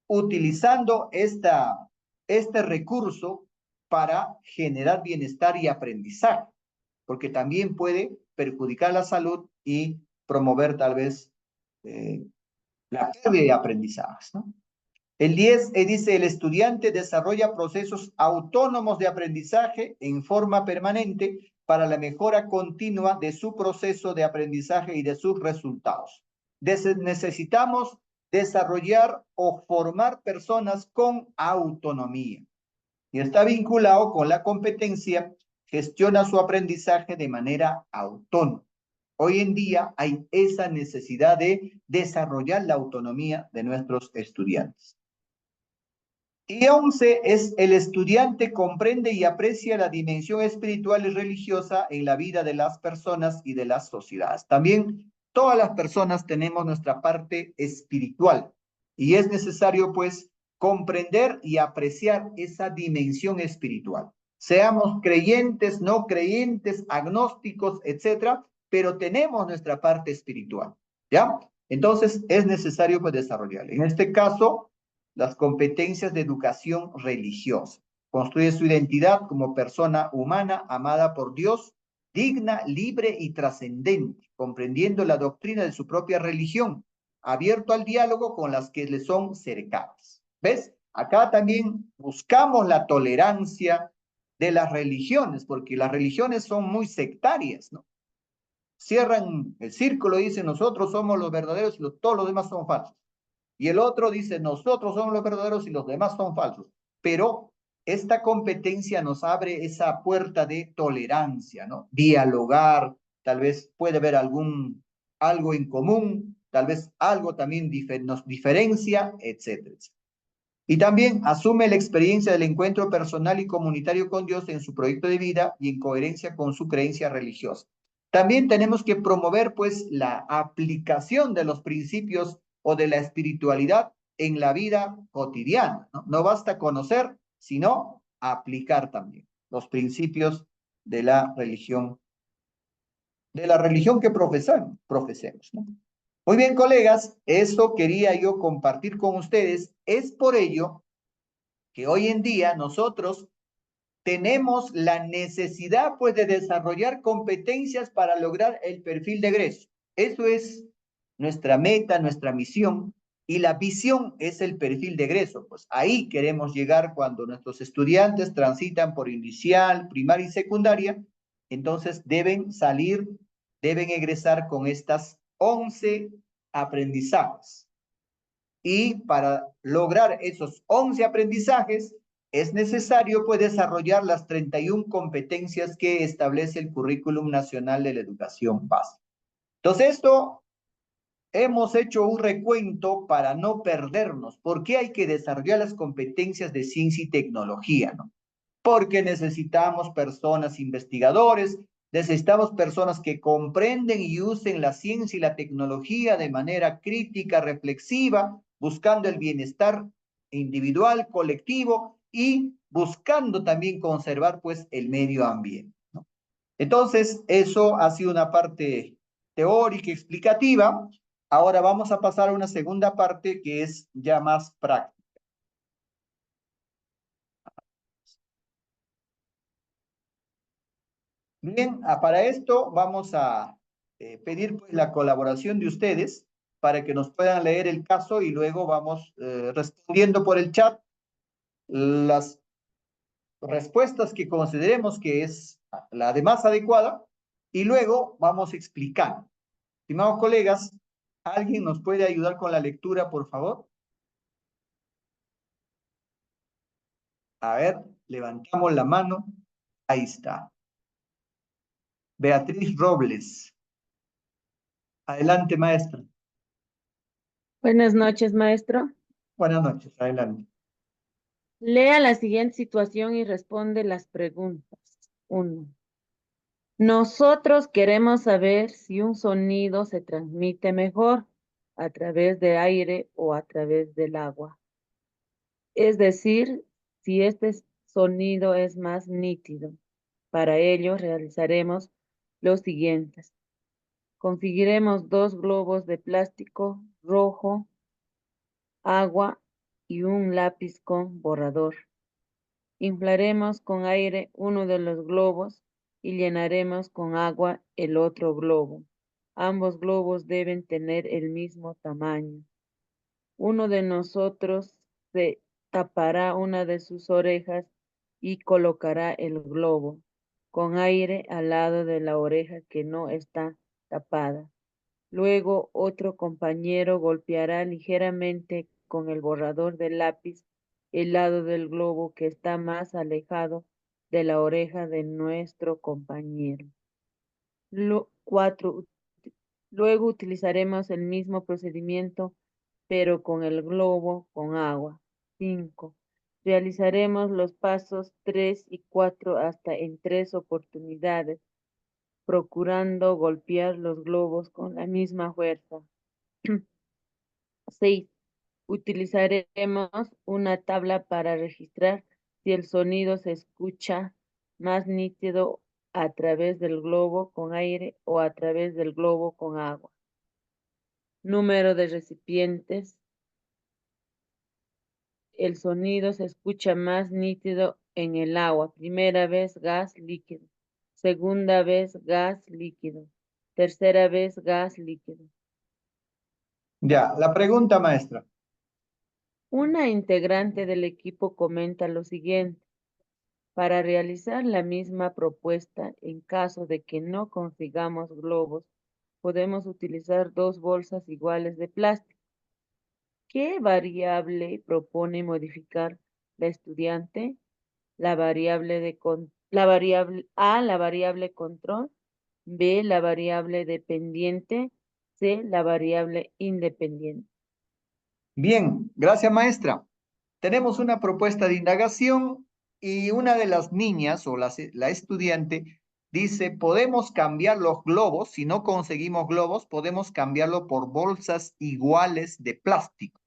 utilizando este recurso para generar bienestar y aprendizaje, porque también puede perjudicar la salud y promover tal vez la pérdida de aprendizajes, ¿no? El 10 dice, el estudiante desarrolla procesos autónomos de aprendizaje en forma permanente para la mejora continua de su proceso de aprendizaje y de sus resultados. Necesitamos desarrollar o formar personas con autonomía. Y está vinculado con la competencia, gestiona su aprendizaje de manera autónoma. Hoy en día hay esa necesidad de desarrollar la autonomía de nuestros estudiantes. Y 11 es el estudiante comprende y aprecia la dimensión espiritual y religiosa en la vida de las personas y de las sociedades. También todas las personas tenemos nuestra parte espiritual y es necesario pues comprender y apreciar esa dimensión espiritual. Seamos creyentes, no creyentes, agnósticos, etcétera, pero tenemos nuestra parte espiritual, ¿ya? Entonces es necesario pues desarrollarla. En este caso, las competencias de educación religiosa. Construye su identidad como persona humana amada por Dios, digna, libre y trascendente, comprendiendo la doctrina de su propia religión, abierto al diálogo con las que le son cercanas. ¿Ves? Acá también buscamos la tolerancia de las religiones, porque las religiones son muy sectarias, ¿no? Cierran el círculo y dicen nosotros somos los verdaderos y todos los demás son falsos. Y el otro dice nosotros somos los verdaderos y los demás son falsos. Pero esta competencia nos abre esa puerta de tolerancia, ¿no? Dialogar, tal vez puede haber algo en común, tal vez algo también nos diferencia, etcétera, etcétera. Y también asume la experiencia del encuentro personal y comunitario con Dios en su proyecto de vida y en coherencia con su creencia religiosa. También tenemos que promover pues la aplicación de los principios o de la espiritualidad en la vida cotidiana. No basta conocer, sino aplicar también los principios de la religión que profesemos, ¿no? Muy bien, colegas, eso quería yo compartir con ustedes. Es por ello que hoy en día nosotros tenemos la necesidad pues de desarrollar competencias para lograr el perfil de egreso. Eso es nuestra meta, nuestra misión, y la visión es el perfil de egreso. Pues ahí queremos llegar cuando nuestros estudiantes transitan por inicial, primaria y secundaria, entonces deben egresar con estas 11 aprendizajes. Y para lograr esos 11 aprendizajes es necesario pues desarrollar las 31 competencias que establece el Currículum Nacional de la Educación Básica. Entonces esto hemos hecho un recuento para no perdernos. ¿Por qué hay que desarrollar las competencias de ciencia y tecnología, no? Porque necesitamos personas investigadores, necesitamos personas que comprenden y usen la ciencia y la tecnología de manera crítica, reflexiva, buscando el bienestar individual, colectivo y buscando también conservar pues el medio ambiente, ¿no? Entonces, eso ha sido una parte teórica, explicativa. Ahora vamos a pasar a una segunda parte que es ya más práctica. Bien, para esto vamos a pedir pues, la colaboración de ustedes para que nos puedan leer el caso y luego vamos respondiendo por el chat las respuestas que consideremos que es la de más adecuada y luego vamos explicando. Estimados colegas, ¿alguien nos puede ayudar con la lectura, por favor? A ver, levantamos la mano. Ahí está. Beatriz Robles. Adelante, maestra. Buenas noches, maestro. Buenas noches, adelante. Lea la siguiente situación y responde las preguntas. 1. Nosotros queremos saber si un sonido se transmite mejor a través de aire o a través del agua. Es decir, si este sonido es más nítido. Para ello realizaremos los siguientes. Conseguiremos 2 globos de plástico rojo, agua y un lápiz con borrador. Inflaremos con aire uno de los globos y llenaremos con agua el otro globo. Ambos globos deben tener el mismo tamaño. Uno de nosotros se tapará una de sus orejas y colocará el globo con aire al lado de la oreja que no está tapada. Luego otro compañero golpeará ligeramente con el borrador del lápiz el lado del globo que está más alejado de la oreja de nuestro compañero. 4. Luego utilizaremos el mismo procedimiento, pero con el globo con agua. 5. Realizaremos los pasos 3 y 4 hasta en 3 oportunidades, procurando golpear los globos con la misma fuerza. 6. Utilizaremos una tabla para registrar si el sonido se escucha más nítido a través del globo con aire o a través del globo con agua. Número de recipientes. El sonido se escucha más nítido en el agua. Primera vez gas líquido. Segunda vez gas líquido. Tercera vez gas líquido. Ya, la pregunta, maestra. Una integrante del equipo comenta lo siguiente. Para realizar la misma propuesta, en caso de que no consigamos globos, podemos utilizar dos bolsas iguales de plástico. ¿Qué variable propone modificar la estudiante? La variable A, la variable control, B, la variable dependiente, C, la variable independiente. Bien, gracias maestra. Tenemos una propuesta de indagación y una de las niñas o la estudiante dice, podemos cambiar los globos, si no conseguimos globos, podemos cambiarlo por bolsas iguales de plástico.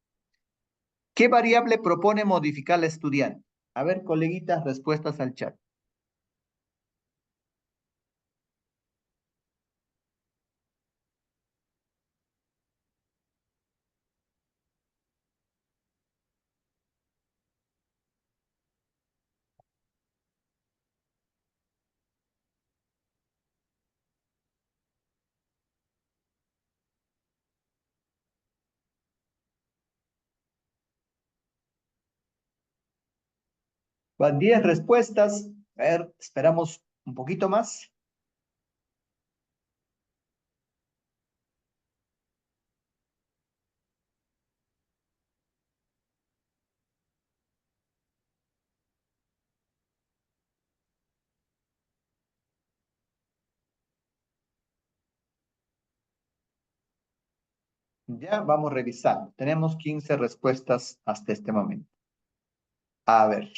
¿Qué variable propone modificar la estudiante? A ver, coleguitas, respuestas al chat. Van 10 respuestas. A ver, esperamos un poquito más. Ya vamos revisando. Tenemos 15 respuestas hasta este momento. A ver.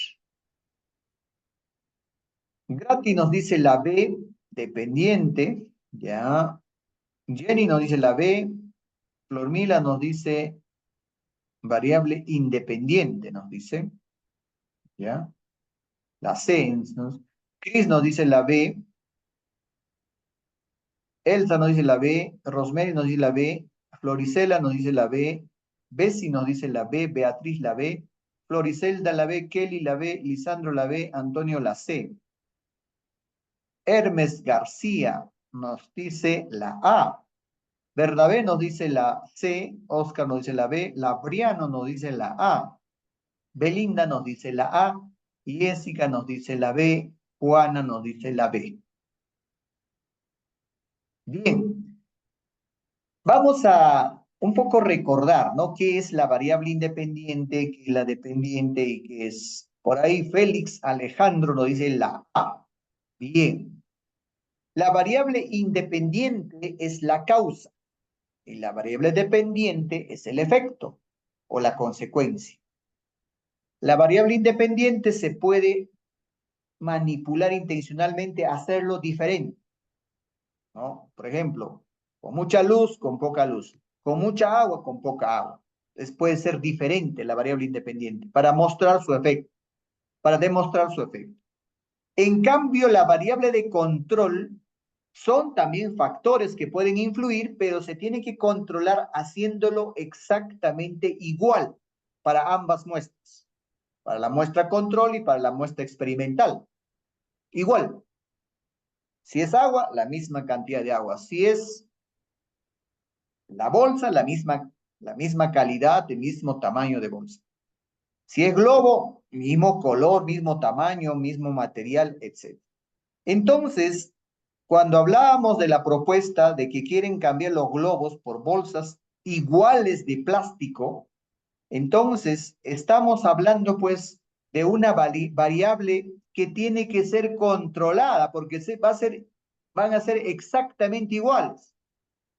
Grati nos dice la B, dependiente. Ya. Jenny nos dice la B. Flormila nos dice variable independiente, nos dice. Ya. La C. Chris nos dice la B. Elsa nos dice la B. Rosemary nos dice la B. Floricela nos dice la B. Bessie nos dice la B. Beatriz la B. Floricelda la B. Kelly la B. Lisandro la B. Antonio la C. Hermes García nos dice la A. Bernabé nos dice la C. Oscar nos dice la B. Labriano nos dice la A. Belinda nos dice la A. Y Jessica nos dice la B. Juana nos dice la B. Bien, vamos a un poco recordar, ¿no? ¿Qué es la variable independiente, qué es la dependiente y qué es? Por ahí Félix Alejandro nos dice la A. Bien, la variable independiente es la causa y la variable dependiente es el efecto o la consecuencia. La variable independiente se puede manipular intencionalmente, hacerlo diferente, ¿no? Por ejemplo, con mucha luz, con poca luz, con mucha agua, con poca agua. Puede ser diferente la variable independiente para mostrar su efecto, para demostrar su efecto. En cambio, la variable de control son también factores que pueden influir, pero se tiene que controlar haciéndolo exactamente igual para ambas muestras, para la muestra control y para la muestra experimental. Igual, si es agua, la misma cantidad de agua. Si es la bolsa, la misma calidad, el mismo tamaño de bolsa. Si es globo, mismo color, mismo tamaño, mismo material, etc. Entonces, cuando hablábamos de la propuesta de que quieren cambiar los globos por bolsas iguales de plástico, entonces estamos hablando pues de una variable que tiene que ser controlada porque van a ser exactamente iguales.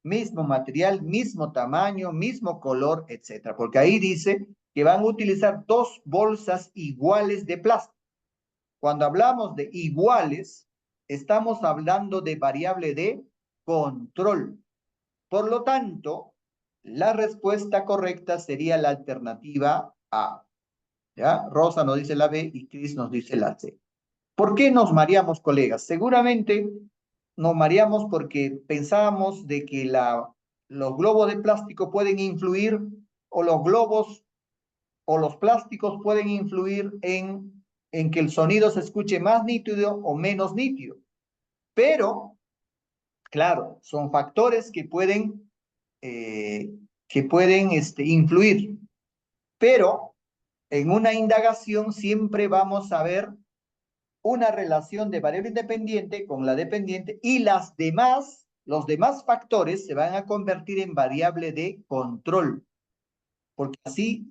Mismo material, mismo tamaño, mismo color, etcétera. Porque ahí dice que van a utilizar dos bolsas iguales de plástico. Cuando hablamos de iguales, estamos hablando de variable de control. Por lo tanto, la respuesta correcta sería la alternativa A. ¿Ya? Rosa nos dice la B y Cris nos dice la C. ¿Por qué nos mareamos, colegas? Seguramente nos mareamos porque pensábamos de que los globos de plástico pueden influir o los globos o los plásticos pueden influir en que el sonido se escuche más nítido o menos nítido. Pero, claro, son factores que pueden influir. Pero en una indagación siempre vamos a ver una relación de variable independiente con la dependiente y los demás factores se van a convertir en variable de control, porque así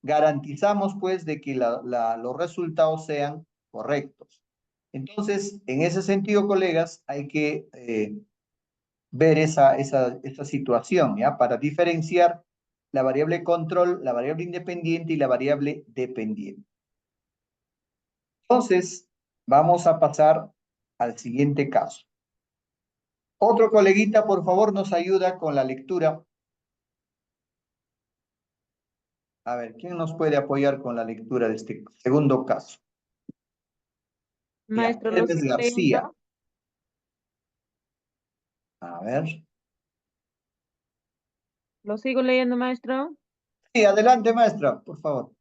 garantizamos pues de que los resultados sean correctos. Entonces, en ese sentido, colegas, hay que ver esa situación, ¿ya? Para diferenciar la variable control, la variable independiente y la variable dependiente. Entonces, vamos a pasar al siguiente caso. Otro coleguita, por favor, nos ayuda con la lectura. A ver, ¿quién nos puede apoyar con la lectura de este segundo caso? Ya, Maestro, ¿lo Hermes sigo García. leyendo? A ver. ¿Lo sigo leyendo, maestro? Sí, adelante, maestra, por favor.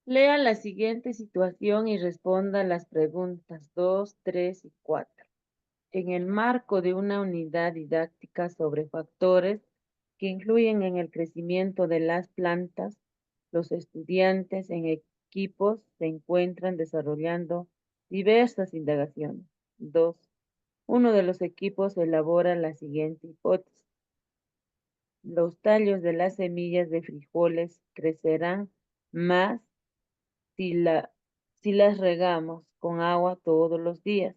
Lea la siguiente situación y responda las preguntas 2, 3 y 4. En el marco de una unidad didáctica sobre factores que influyen en el crecimiento de las plantas, los estudiantes en equipos se encuentran desarrollando diversas indagaciones. 2. Uno de los equipos elabora la siguiente hipótesis. Los tallos de las semillas de frijoles crecerán más si, si las regamos con agua todos los días.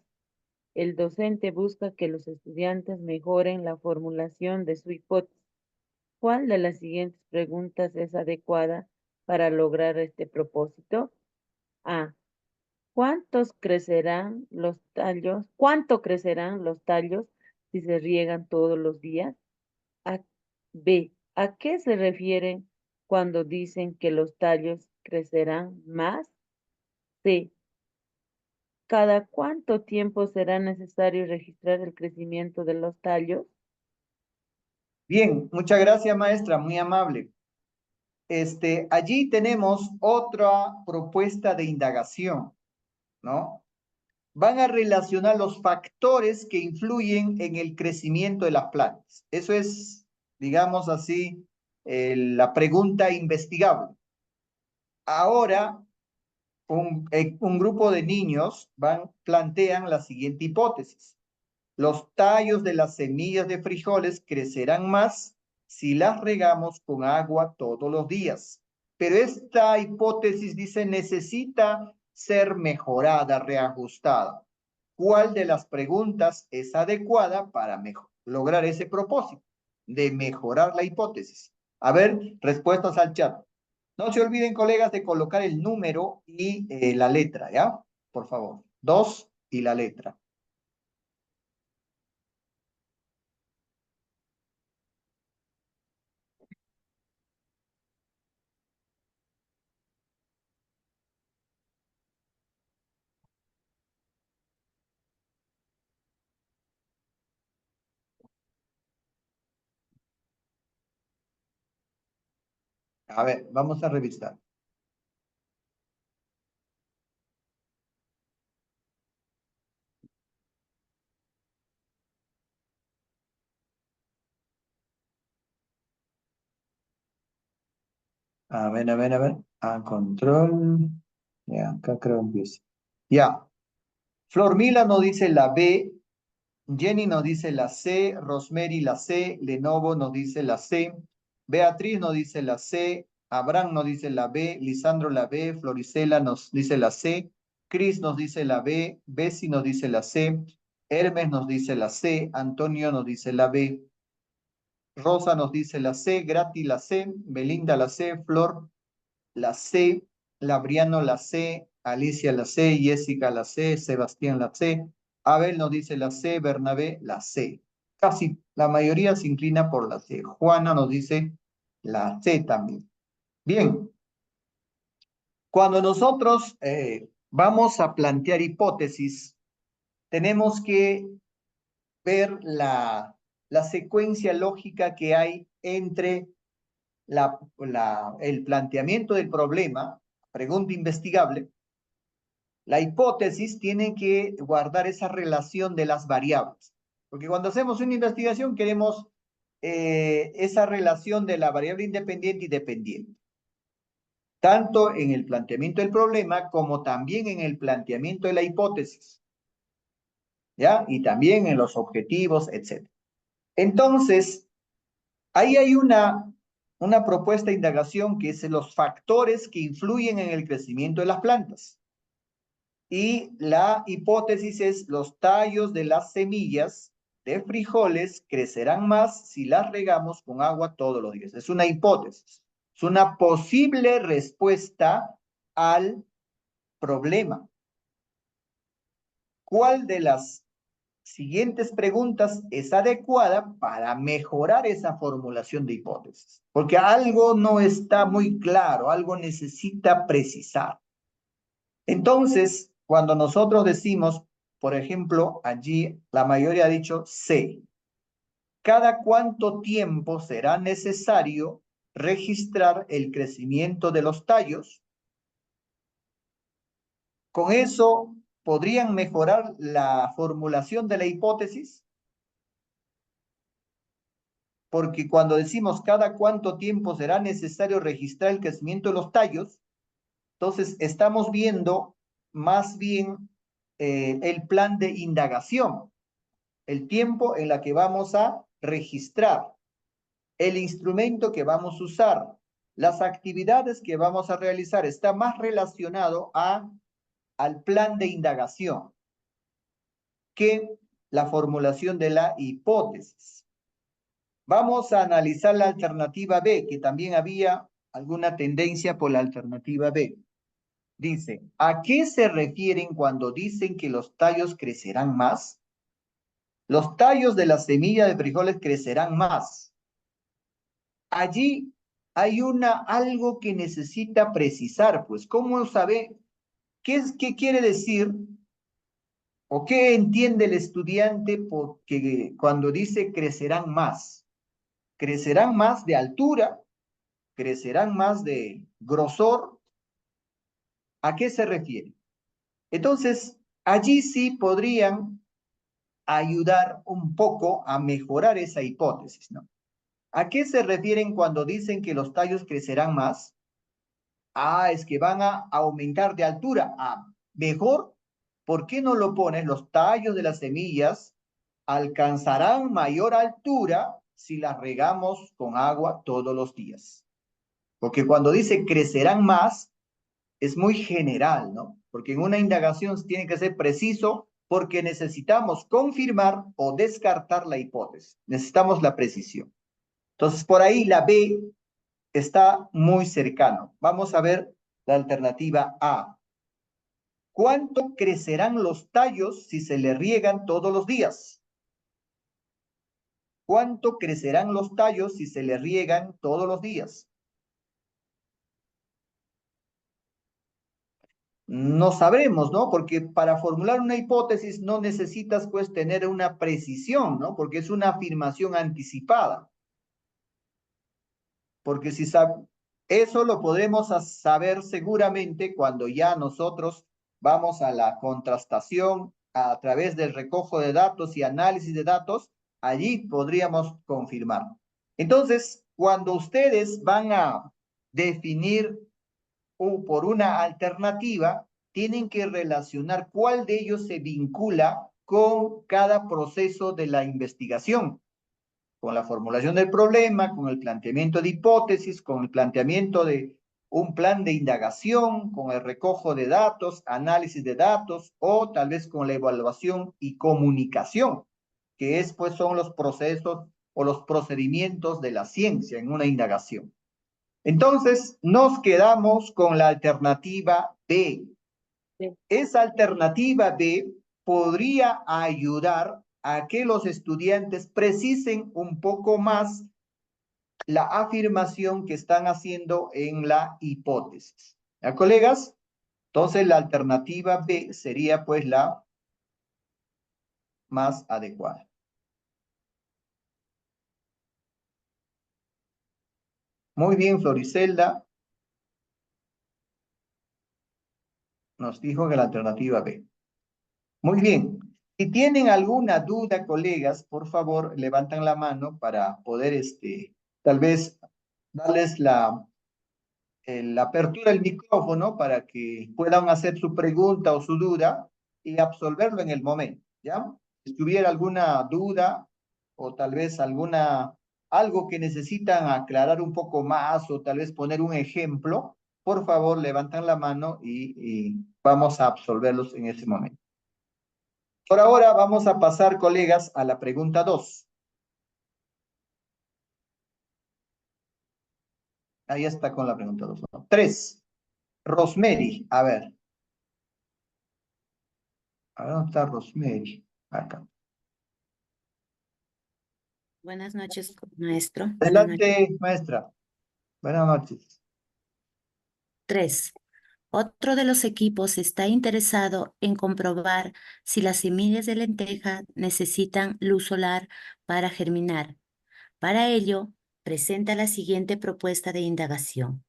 El docente busca que los estudiantes mejoren la formulación de su hipótesis. ¿Cuál de las siguientes preguntas es adecuada para lograr este propósito? A. ¿Cuánto crecerán los tallos si se riegan todos los días? A, B. ¿A qué se refieren cuando dicen que los tallos crecerán más? C. ¿Cada cuánto tiempo será necesario registrar el crecimiento de los tallos? Bien, muchas gracias, maestra, muy amable. Allí tenemos otra propuesta de indagación, ¿no? Van a relacionar los factores que influyen en el crecimiento de las plantas. Eso es, digamos así, la pregunta investigable. Ahora, un grupo de niños plantean la siguiente hipótesis. Los tallos de las semillas de frijoles crecerán más si las regamos con agua todos los días. Pero esta hipótesis dice necesita ser mejorada, reajustada. ¿Cuál de las preguntas es adecuada para lograr ese propósito de mejorar la hipótesis? A ver, respuestas al chat. No se olviden, colegas, de colocar el número y la letra, ¿ya? Por favor. 2 y la letra. A ver, vamos a revisar. A ver, a ver, a ver. A control. Ya, acá creo que empieza. Ya. Flor Mila nos dice la B. Jenny nos dice la C. Rosemary la C. Lenovo nos dice la C. Beatriz nos dice la C. Abraham nos dice la B. Lisandro la B. Floricela nos dice la C. Cris nos dice la B. Bessie nos dice la C. Hermes nos dice la C. Antonio nos dice la B. Rosa nos dice la C. Grati la C. Belinda la C. Flor la C, Labriano la C, Alicia la C, Jessica la C, Sebastián la C, Abel nos dice la C, Bernabé la C. Casi la mayoría se inclina por la C. Juana nos dice la C también. Bien, cuando nosotros vamos a plantear hipótesis, tenemos que ver la secuencia lógica que hay entre el planteamiento del problema, pregunta investigable. La hipótesis tiene que guardar esa relación de las variables, porque cuando hacemos una investigación queremos esa relación de la variable independiente y dependiente. tanto en el planteamiento del problema como también en el planteamiento de la hipótesis, ¿ya? Y también en los objetivos, etc. Entonces, ahí hay una propuesta de indagación que es los factores que influyen en el crecimiento de las plantas. Y la hipótesis es los tallos de las semillas de frijoles crecerán más si las regamos con agua todos los días. Es una hipótesis, es una posible respuesta al problema. ¿Cuál de las siguientes preguntas es adecuada para mejorar esa formulación de hipótesis? Porque algo no está muy claro, algo necesita precisar. Entonces, cuando nosotros decimos, por ejemplo, allí la mayoría ha dicho C, ¿cada cuánto tiempo será necesario registrar el crecimiento de los tallos? Con eso, ¿podrían mejorar la formulación de la hipótesis? Porque cuando decimos cada cuánto tiempo será necesario registrar el crecimiento de los tallos, entonces estamos viendo más bien el plan de indagación, el tiempo en la que vamos a registrar, el instrumento que vamos a usar, las actividades que vamos a realizar, está más relacionado al plan de indagación que la formulación de la hipótesis. Vamos a analizar la alternativa B, que también había alguna tendencia por la alternativa B. Dice, ¿a qué se refieren cuando dicen que los tallos crecerán más? Los tallos de la semilla de frijoles crecerán más. Allí hay algo que necesita precisar, pues, ¿cómo sabe qué quiere decir o qué entiende el estudiante porque cuando dice crecerán más? ¿Crecerán más de altura? ¿Crecerán más de grosor? ¿A qué se refiere? Entonces, allí sí podrían ayudar un poco a mejorar esa hipótesis, ¿no? ¿A qué se refieren cuando dicen que los tallos crecerán más? Ah, es que van a aumentar de altura. Ah, mejor, ¿por qué no lo pones? Los tallos de las semillas alcanzarán mayor altura si las regamos con agua todos los días. Porque cuando dice crecerán más, es muy general, ¿no? Porque en una indagación tiene que ser preciso porque necesitamos confirmar o descartar la hipótesis. Necesitamos la precisión. Entonces, por ahí la B está muy cercano. Vamos a ver la alternativa A. ¿Cuánto crecerán los tallos si se le riegan todos los días? ¿Cuánto crecerán los tallos si se le riegan todos los días? No sabremos, ¿no? Porque para formular una hipótesis no necesitas pues tener una precisión, ¿no? Porque es una afirmación anticipada. Porque si eso lo podremos saber seguramente cuando ya nosotros vamos a la contrastación a través del recojo de datos y análisis de datos, allí podríamos confirmar. Entonces, cuando ustedes van a definir por una alternativa, tienen que relacionar cuál de ellos se vincula con cada proceso de la investigación, con la formulación del problema, con el planteamiento de hipótesis, con el planteamiento de un plan de indagación, con el recojo de datos, análisis de datos, o tal vez con la evaluación y comunicación, que es, pues, son los procesos o los procedimientos de la ciencia en una indagación. Entonces, nos quedamos con la alternativa B. Sí. Esa alternativa B podría ayudar a que los estudiantes precisen un poco más la afirmación que están haciendo en la hipótesis. ¿Ya, colegas? Entonces, la alternativa B sería pues la más adecuada. Muy bien, Floricelda nos dijo que la alternativa B. Muy bien. Si tienen alguna duda, colegas, por favor, levantan la mano para poder, tal vez, darles la apertura del micrófono para que puedan hacer su pregunta o su duda y absolverlo en el momento, ¿ya? Si tuviera alguna duda o tal vez algo que necesitan aclarar un poco más o tal vez poner un ejemplo, por favor levantan la mano y vamos a absolverlos en ese momento. Por ahora vamos a pasar, colegas, a la pregunta 2. Ahí está con la pregunta 2. 3. Rosemary, a ver. A ver, ¿dónde está Rosemary? Acá. Buenas noches, maestro. Buenas noches. Adelante, maestra. Buenas noches. 3. Otro de los equipos está interesado en comprobar si las semillas de lenteja necesitan luz solar para germinar. Para ello, presenta la siguiente propuesta de indagación.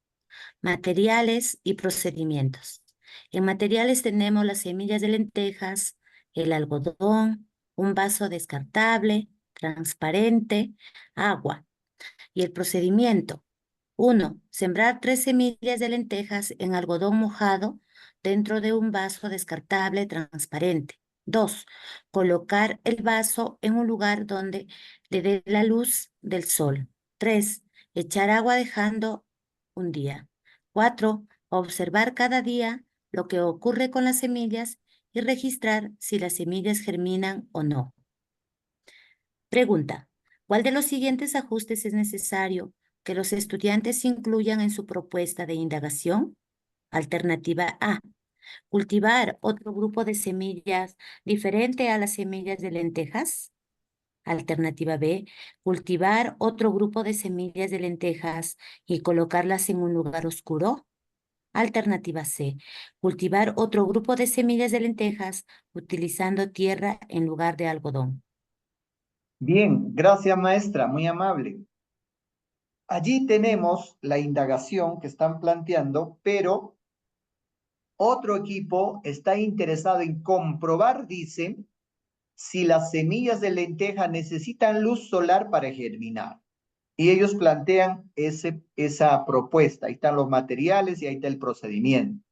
Materiales y procedimientos. En materiales tenemos las semillas de lentejas, el algodón, un vaso descartable, transparente, agua. Y el procedimiento. 1. Sembrar 3 semillas de lentejas en algodón mojado dentro de un vaso descartable transparente. 2. Colocar el vaso en un lugar donde le dé la luz del sol. 3. Echar agua dejando un día. 4. Observar cada día lo que ocurre con las semillas y registrar si las semillas germinan o no. Pregunta. ¿Cuál de los siguientes ajustes es necesario que los estudiantes incluyan en su propuesta de indagación? Alternativa A. Cultivar otro grupo de semillas diferente a las semillas de lentejas. Alternativa B. Cultivar otro grupo de semillas de lentejas y colocarlas en un lugar oscuro. Alternativa C. Cultivar otro grupo de semillas de lentejas utilizando tierra en lugar de algodón. Bien, gracias, maestra, muy amable. Allí tenemos la indagación que están planteando, pero otro equipo está interesado en comprobar, dicen, si las semillas de lenteja necesitan luz solar para germinar. Y ellos plantean esa propuesta. Ahí están los materiales y ahí está el procedimiento.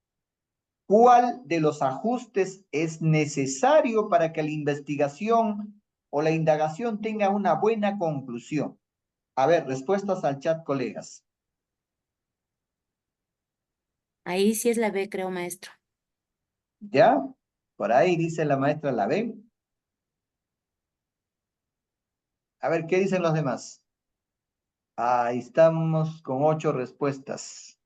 ¿Cuál de los ajustes es necesario para que la investigación o la indagación tenga una buena conclusión? A ver, respuestas al chat, colegas. Ahí sí es la B, creo, maestro. ¿Ya? Por ahí dice la maestra, ¿la ven? A ver, ¿qué dicen los demás? Ahí estamos con 8 respuestas.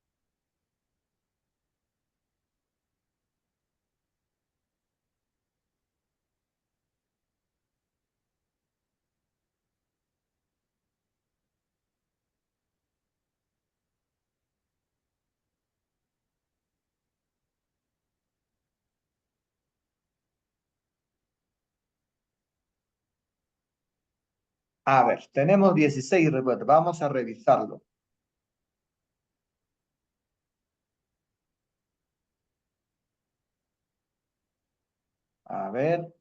A ver, tenemos 16 respuestas. Vamos a revisarlo. A ver,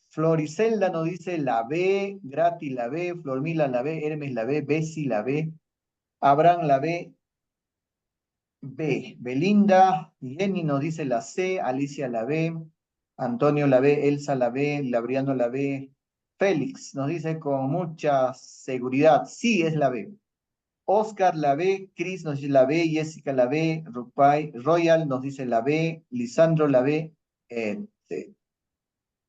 Floricelda nos dice la B, Grati la B, Flormila la B, Hermes la B, Bessie la B, Abraham la B, Belinda, Jenny nos dice la C, Alicia la B, Antonio la B, Elsa la B, Labriano la B, Félix nos dice con mucha seguridad, sí es la B. Oscar la B, Chris nos dice la B, Jessica la B, Royal nos dice la B, Lisandro la B.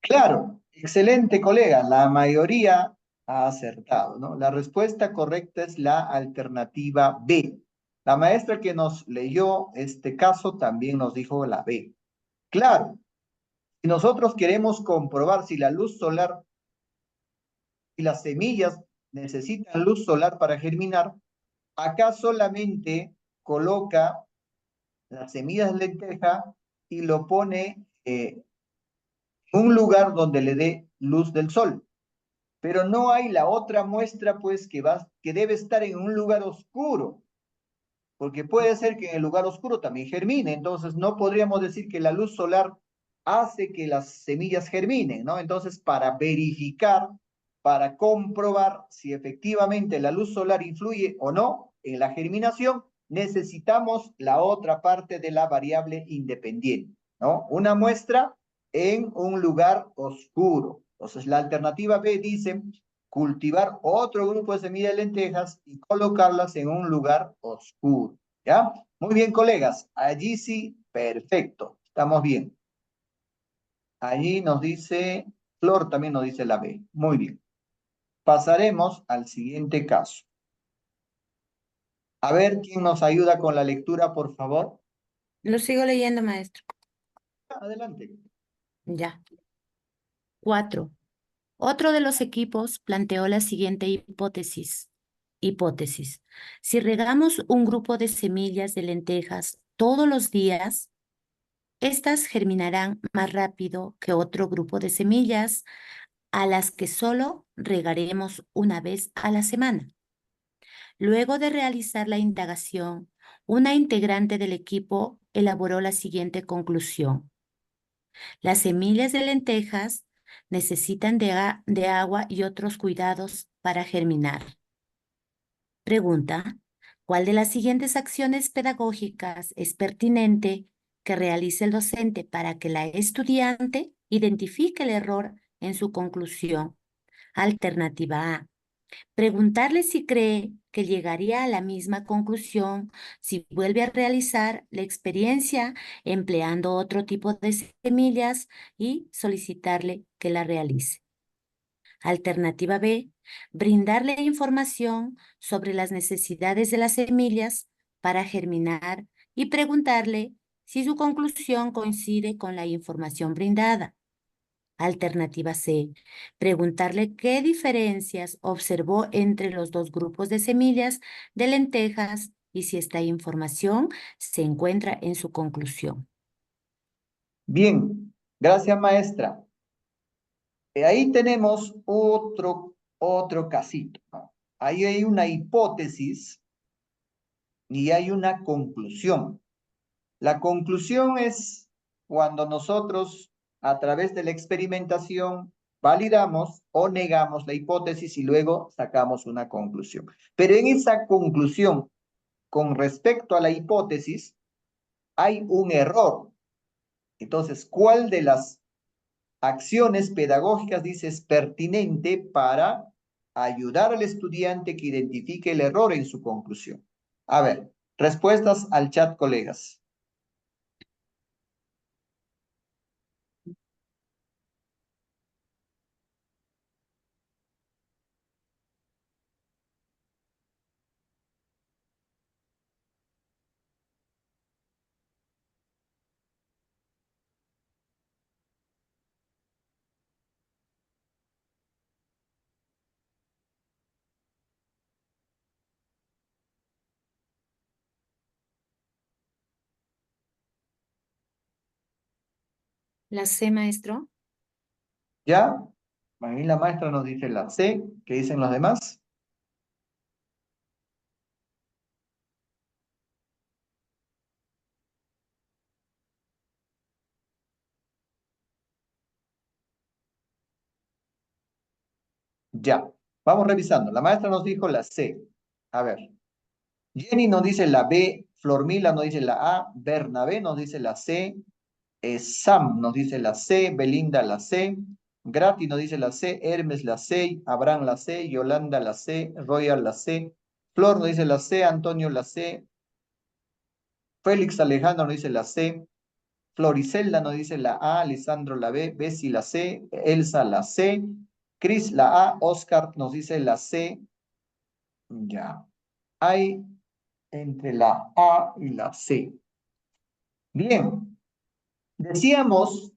Claro, excelente colega, la mayoría ha acertado, ¿no? La respuesta correcta es la alternativa B. La maestra que nos leyó este caso también nos dijo la B. Claro, si nosotros queremos comprobar si la luz solar y las semillas necesitan luz solar para germinar, acá solamente coloca las semillas de lenteja y lo pone en un lugar donde le dé luz del sol. Pero no hay la otra muestra, pues, que debe estar en un lugar oscuro, porque puede ser que en el lugar oscuro también germine, entonces no podríamos decir que la luz solar hace que las semillas germinen, ¿no? Entonces, para verificar, para comprobar si efectivamente la luz solar influye o no en la germinación, necesitamos la otra parte de la variable independiente, ¿no? Una muestra en un lugar oscuro. Entonces, la alternativa B dice cultivar otro grupo de semillas de lentejas y colocarlas en un lugar oscuro, ¿ya? Muy bien, colegas. Allí sí, perfecto. Estamos bien. Allí nos dice, Flor también nos dice la B. Muy bien. Pasaremos al siguiente caso. A ver, ¿quién nos ayuda con la lectura, por favor? Lo sigo leyendo, maestro. Adelante. Ya. 4. Otro de los equipos planteó la siguiente hipótesis. Hipótesis. Si regamos un grupo de semillas de lentejas todos los días, estas germinarán más rápido que otro grupo de semillas a las que solo regaremos una vez a la semana. Luego de realizar la indagación, una integrante del equipo elaboró la siguiente conclusión. Las semillas de lentejas necesitan de agua y otros cuidados para germinar. Pregunta: ¿cuál de las siguientes acciones pedagógicas es pertinente que realice el docente para que la estudiante identifique el error en su conclusión? Alternativa A: preguntarle si cree que llegaría a la misma conclusión si vuelve a realizar la experiencia empleando otro tipo de semillas y solicitarle que la realice. Alternativa B: brindarle información sobre las necesidades de las semillas para germinar y preguntarle si su conclusión coincide con la información brindada. Alternativa C: preguntarle qué diferencias observó entre los dos grupos de semillas de lentejas y si esta información se encuentra en su conclusión. Bien, gracias, maestra. Ahí tenemos otro casito, ¿no? Ahí hay una hipótesis y hay una conclusión. La conclusión es cuando nosotros, a través de la experimentación, validamos o negamos la hipótesis y luego sacamos una conclusión. Pero en esa conclusión, con respecto a la hipótesis, hay un error. Entonces, ¿cuál de las acciones pedagógicas dice es pertinente para ayudar al estudiante que identifique el error en su conclusión? A ver, respuestas al chat, colegas. ¿La C, maestro? ¿Ya? Ahí la maestra nos dice la C. ¿Qué dicen los demás? Ya. Vamos revisando. La maestra nos dijo la C. A ver. Jenny nos dice la B. Flormila nos dice la A. Bernabé nos dice la C. Sam nos dice la C. Belinda la C. Grati nos dice la C. Hermes la C. Abraham la C. Yolanda la C. Royal la C. Flor nos dice la C. Antonio la C. Félix Alejandro nos dice la C. Floricelda nos dice la A, Lisandro la B, Bessie la C, Elsa la C, Cris la A, Oscar nos dice la C. Ya. Hay entre la A y la C. Bien. Decíamos,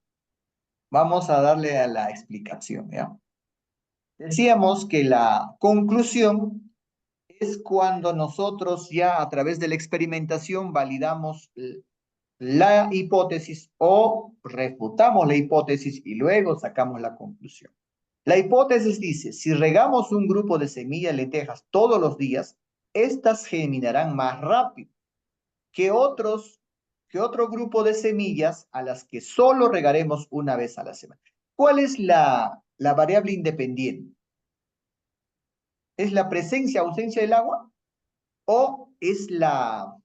vamos a darle a la explicación, ¿ya? Decíamos que la conclusión es cuando nosotros ya a través de la experimentación validamos la hipótesis o refutamos la hipótesis y luego sacamos la conclusión. La hipótesis dice, si regamos un grupo de semillas de lentejas todos los días, estas germinarán más rápido que otro grupo de semillas a las que solo regaremos una vez a la semana. ¿Cuál es la variable independiente? ¿Es la presencia o ausencia del agua? ¿O es la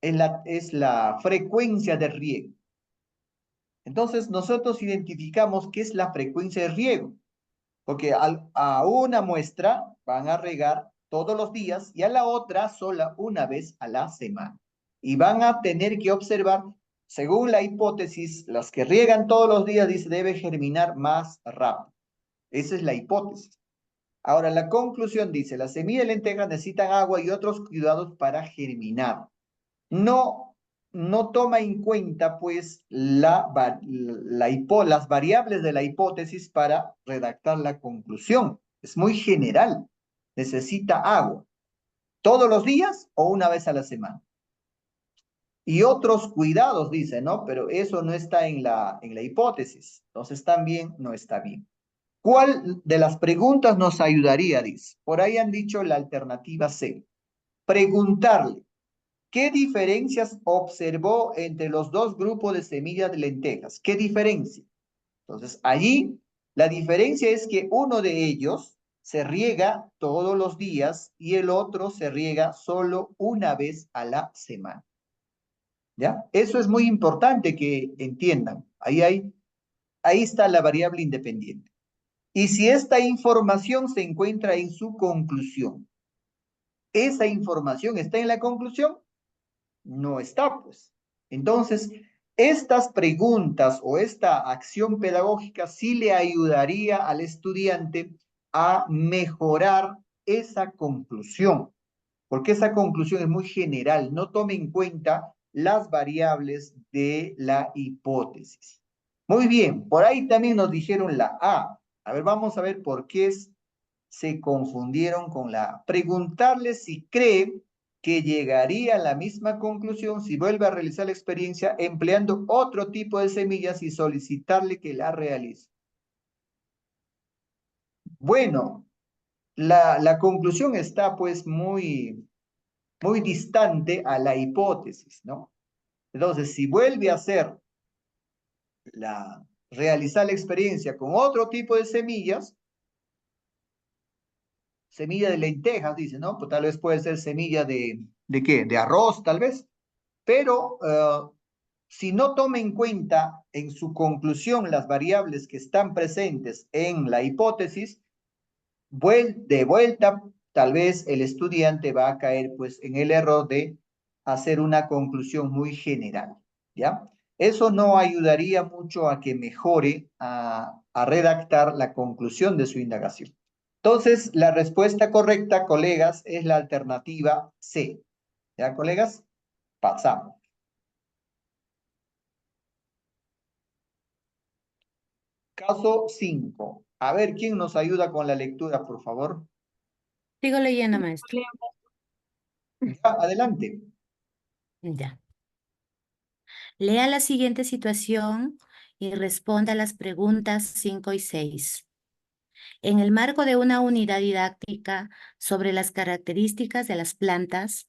es la frecuencia de riego. Entonces, nosotros identificamos qué es la frecuencia de riego, porque a una muestra van a regar todos los días y a la otra sola una vez a la semana. Y van a tener que observar, según la hipótesis, las que riegan todos los días, dice, debe germinar más rápido. Esa es la hipótesis. Ahora, la conclusión dice, las semillas de lentejas necesitan agua y otros cuidados para germinar. No toma en cuenta, pues, las variables de la hipótesis para redactar la conclusión. Es muy general. Necesita agua. ¿Todos los días o una vez a la semana? Y otros cuidados, dice, ¿no? Pero eso no está en la hipótesis. Entonces, también no está bien. ¿Cuál de las preguntas nos ayudaría? Dice. Por ahí han dicho la alternativa C. Preguntarle, ¿qué diferencias observó entre los dos grupos de semillas de lentejas? ¿Qué diferencia? Entonces, allí la diferencia es que uno de ellos se riega todos los días y el otro se riega solo una vez a la semana. ¿Ya? Eso es muy importante que entiendan. Ahí está la variable independiente. Y si esta información se encuentra en su conclusión, ¿esa información está en la conclusión? No está, pues. Entonces, estas preguntas o esta acción pedagógica sí le ayudaría al estudiante a mejorar esa conclusión, porque esa conclusión es muy general, no toma en cuenta las variables de la hipótesis. Muy bien, por ahí también nos dijeron la A. A ver, vamos a ver por qué se confundieron con la A. Preguntarle si cree que llegaría a la misma conclusión si vuelve a realizar la experiencia empleando otro tipo de semillas y solicitarle que la realice. Bueno, la conclusión está pues muy distante a la hipótesis, ¿no? Entonces, si vuelve a realizar la experiencia con otro tipo de semillas, semilla de lentejas, dice, ¿no? Pues tal vez puede ser semilla ¿de qué? De arroz, tal vez. Pero si no toma en cuenta en su conclusión las variables que están presentes en la hipótesis, de vuelta, tal vez el estudiante va a caer pues en el error de hacer una conclusión muy general, ¿ya? Eso no ayudaría mucho a que mejore a redactar la conclusión de su indagación. Entonces, la respuesta correcta, colegas, es la alternativa C. ¿Ya, colegas? Pasamos. Caso 5. A ver, ¿quién nos ayuda con la lectura, por favor? Sigo leyendo, maestro. Ya, adelante. Ya. Lea la siguiente situación y responda a las preguntas 5 y 6. En el marco de una unidad didáctica sobre las características de las plantas,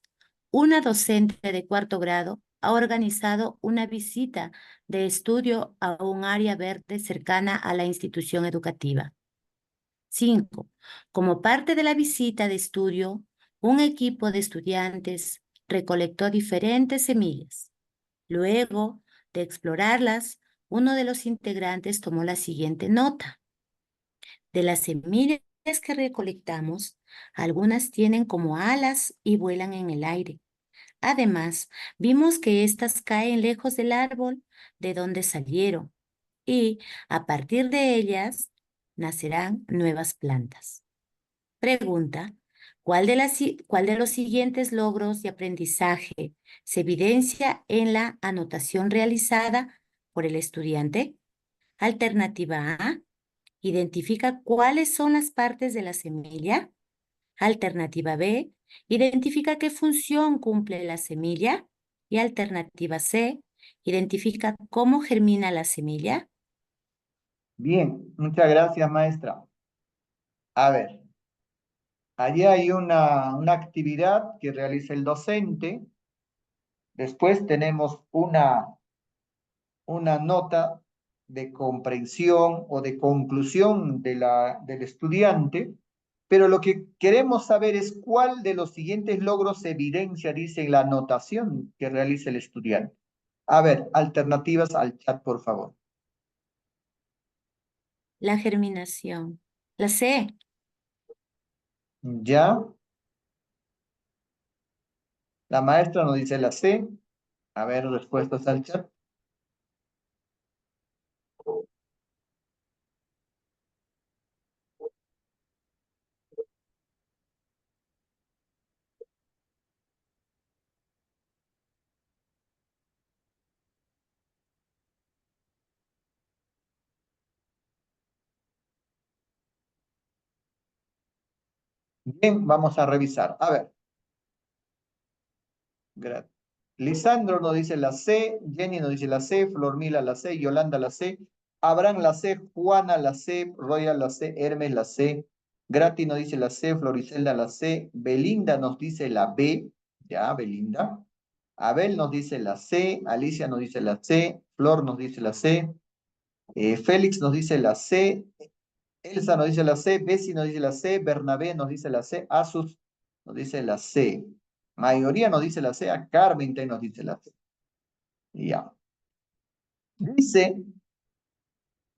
una docente de cuarto grado ha organizado una visita de estudio a un área verde cercana a la institución educativa. 5. Como parte de la visita de estudio, un equipo de estudiantes recolectó diferentes semillas. Luego de explorarlas, uno de los integrantes tomó la siguiente nota. De las semillas que recolectamos, algunas tienen como alas y vuelan en el aire. Además, vimos que éstas caen lejos del árbol de donde salieron y a partir de ellas nacerán nuevas plantas. Pregunta, ¿cuál de los siguientes logros de aprendizaje se evidencia en la anotación realizada por el estudiante? Alternativa A, identifica cuáles son las partes de la semilla. Alternativa B, identifica qué función cumple la semilla. Y alternativa C, identifica cómo germina la semilla. Bien, muchas gracias, maestra. A ver, allí hay una actividad que realiza el docente. Después tenemos una nota de comprensión o de conclusión del estudiante. Pero lo que queremos saber es cuál de los siguientes logros se evidencia, dice, en la anotación que realiza el estudiante. A ver, alternativas al chat, por favor. La germinación. La C. Ya. La maestra nos dice la C. A ver, respuestas al chat. Bien, vamos a revisar. A ver. Lisandro nos dice la C, Jenny nos dice la C, Flormila la C, Yolanda la C, Abraham la C, Juana la C, Royal la C, Hermes la C, Grati nos dice la C, Floricelda la C, Belinda nos dice la B, ya, Belinda. Abel nos dice la C, Alicia nos dice la C, Flor nos dice la C, Félix nos dice la C, Elsa nos dice la C, Bessie nos dice la C, Bernabé nos dice la C, Asus nos dice la C. Mayoría nos dice la C, a Carmen también nos dice la C. Ya. Dice,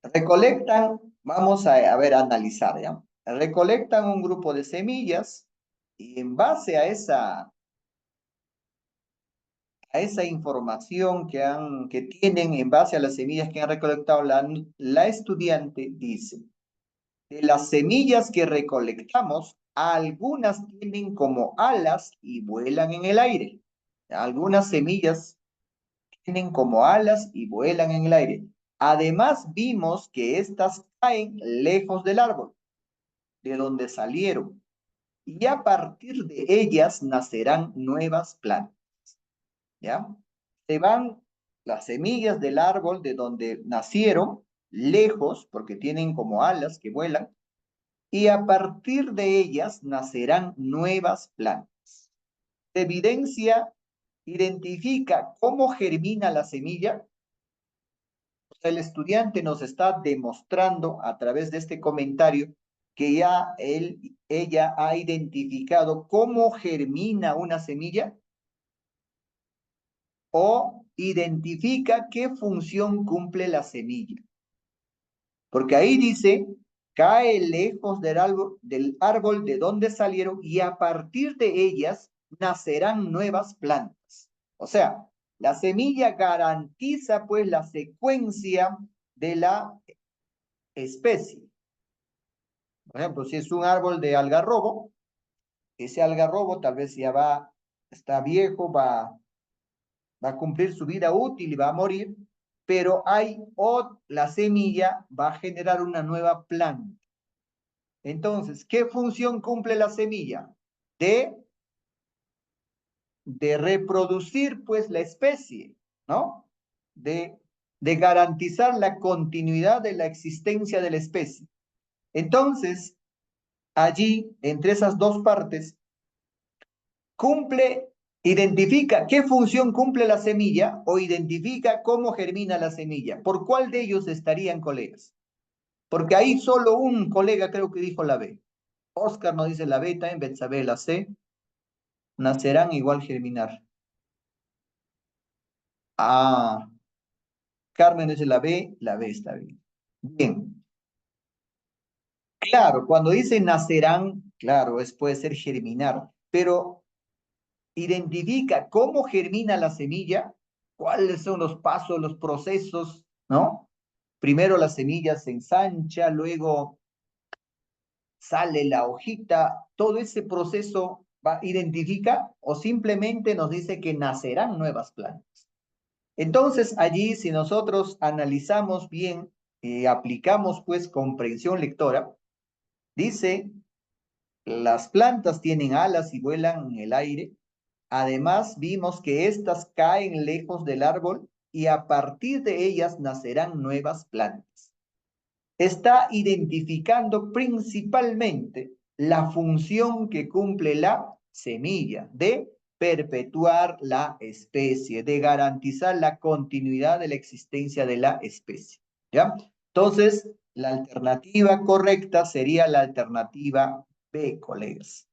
recolectan, vamos a ver, a analizar, ¿ya? Recolectan un grupo de semillas y en base a esa información que tienen, en base a las semillas que han recolectado, la estudiante dice, de las semillas que recolectamos, algunas tienen como alas y vuelan en el aire. Algunas semillas tienen como alas y vuelan en el aire. Además, vimos que estas caen lejos del árbol, de donde salieron, y a partir de ellas nacerán nuevas plantas. ¿Ya? Se van las semillas del árbol de donde nacieron, lejos, porque tienen como alas que vuelan, y a partir de ellas nacerán nuevas plantas. Evidencia, identifica cómo germina la semilla. El estudiante nos está demostrando a través de este comentario que ya ella ha identificado cómo germina una semilla o identifica qué función cumple la semilla. Porque ahí dice, cae lejos del árbol de donde salieron y a partir de ellas nacerán nuevas plantas. O sea, la semilla garantiza pues la secuencia de la especie. Por ejemplo, si es un árbol de algarrobo, ese algarrobo tal vez ya está viejo, va a cumplir su vida útil y va a morir, pero la semilla va a generar una nueva planta. Entonces, ¿qué función cumple la semilla? De reproducir pues la especie, ¿no? De garantizar la continuidad de la existencia de la especie. Entonces, allí, entre esas dos partes, identifica qué función cumple la semilla o identifica cómo germina la semilla. ¿Por cuál de ellos estarían colegas? Porque ahí solo un colega creo que dijo la B. Oscar no dice la B, también Betsabe la C. Nacerán igual germinar. Ah, Carmen dice la B está bien. Bien. Claro, cuando dice nacerán, claro, puede ser germinar, pero identifica cómo germina la semilla, cuáles son los pasos, los procesos, ¿no? Primero la semilla se ensancha, luego sale la hojita, todo ese proceso identifica o simplemente nos dice que nacerán nuevas plantas. Entonces allí, si nosotros analizamos bien, aplicamos pues comprensión lectora, dice, las plantas tienen alas y vuelan en el aire. Además, vimos que éstas caen lejos del árbol y a partir de ellas nacerán nuevas plantas. Está identificando principalmente la función que cumple la semilla de perpetuar la especie, de garantizar la continuidad de la existencia de la especie. ¿Ya? Entonces, la alternativa correcta sería la alternativa B, colegas.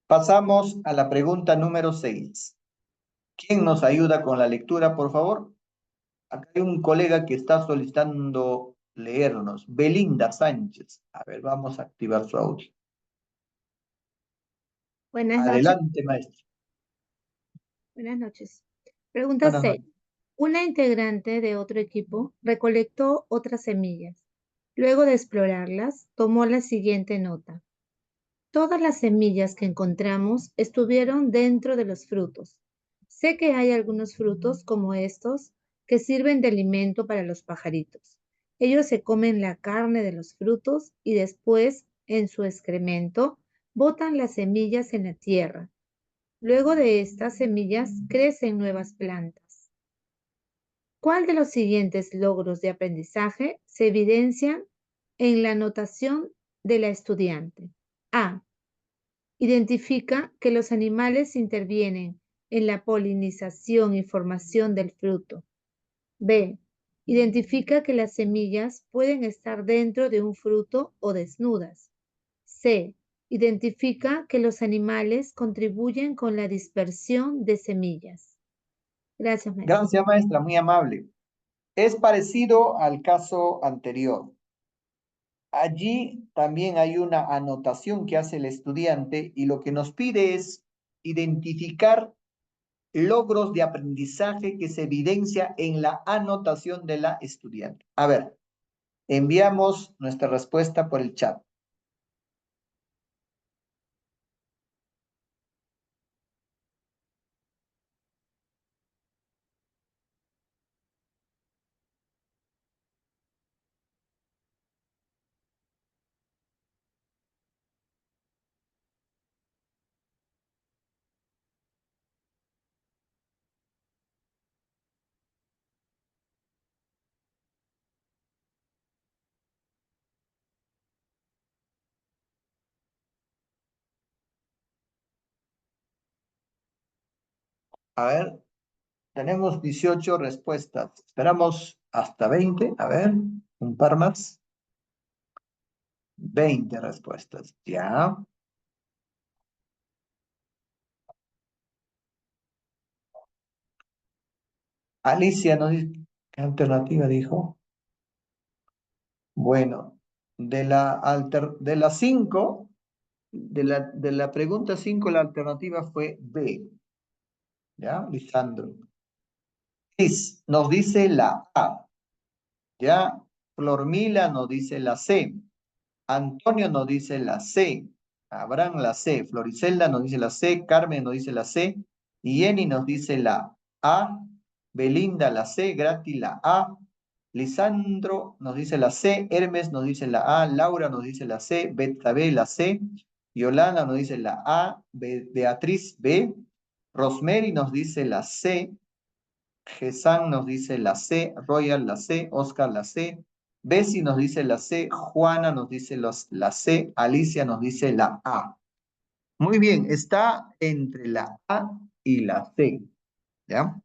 Pasamos a la pregunta número 6. ¿Quién nos ayuda con la lectura, por favor? Acá hay un colega que está solicitando leernos. Belinda Sánchez. A ver, vamos a activar su audio. Buenas noches. Adelante, maestro. Buenas noches. Pregunta Buenas 6. noches. Una integrante de otro equipo recolectó otras semillas. Luego de explorarlas, tomó la siguiente nota. Todas las semillas que encontramos estuvieron dentro de los frutos. Sé que hay algunos frutos como estos que sirven de alimento para los pajaritos. Ellos se comen la carne de los frutos y después, en su excremento, botan las semillas en la tierra. Luego de estas semillas crecen nuevas plantas. ¿Cuál de los siguientes logros de aprendizaje se evidencian en la anotación de la estudiante? A. Identifica que los animales intervienen en la polinización y formación del fruto. B. Identifica que las semillas pueden estar dentro de un fruto o desnudas. C. Identifica que los animales contribuyen con la dispersión de semillas. Gracias, maestra. Gracias, maestra, muy amable. Es parecido al caso anterior. Allí también hay una anotación que hace el estudiante y lo que nos pide es identificar logros de aprendizaje que se evidencia en la anotación de la estudiante. A ver, enviamos nuestra respuesta por el chat. A ver, tenemos 18 respuestas. Esperamos hasta 20. A ver, un par más. 20 respuestas. Ya. Alicia nos dice, ¿qué alternativa dijo? Bueno, de la 5, de la pregunta 5, la alternativa fue B. ¿Ya, Lisandro? Liz nos dice la A. ¿Ya? Flormila nos dice la C. Antonio nos dice la C. Abraham la C. Floricelda nos dice la C. Carmen nos dice la C. Y Jenny nos dice la A. Belinda la C. Grati la A. Lisandro nos dice la C. Hermes nos dice la A. Laura nos dice la C. Betsabe la C. Yolanda nos dice la A. Beatriz B. Rosemary nos dice la C. Gesan nos dice la C, Royal la C, Oscar la C, Bessie nos dice la C, Juana nos dice la C, Alicia nos dice la A. Muy bien, está entre la A y la C. ¿Ya?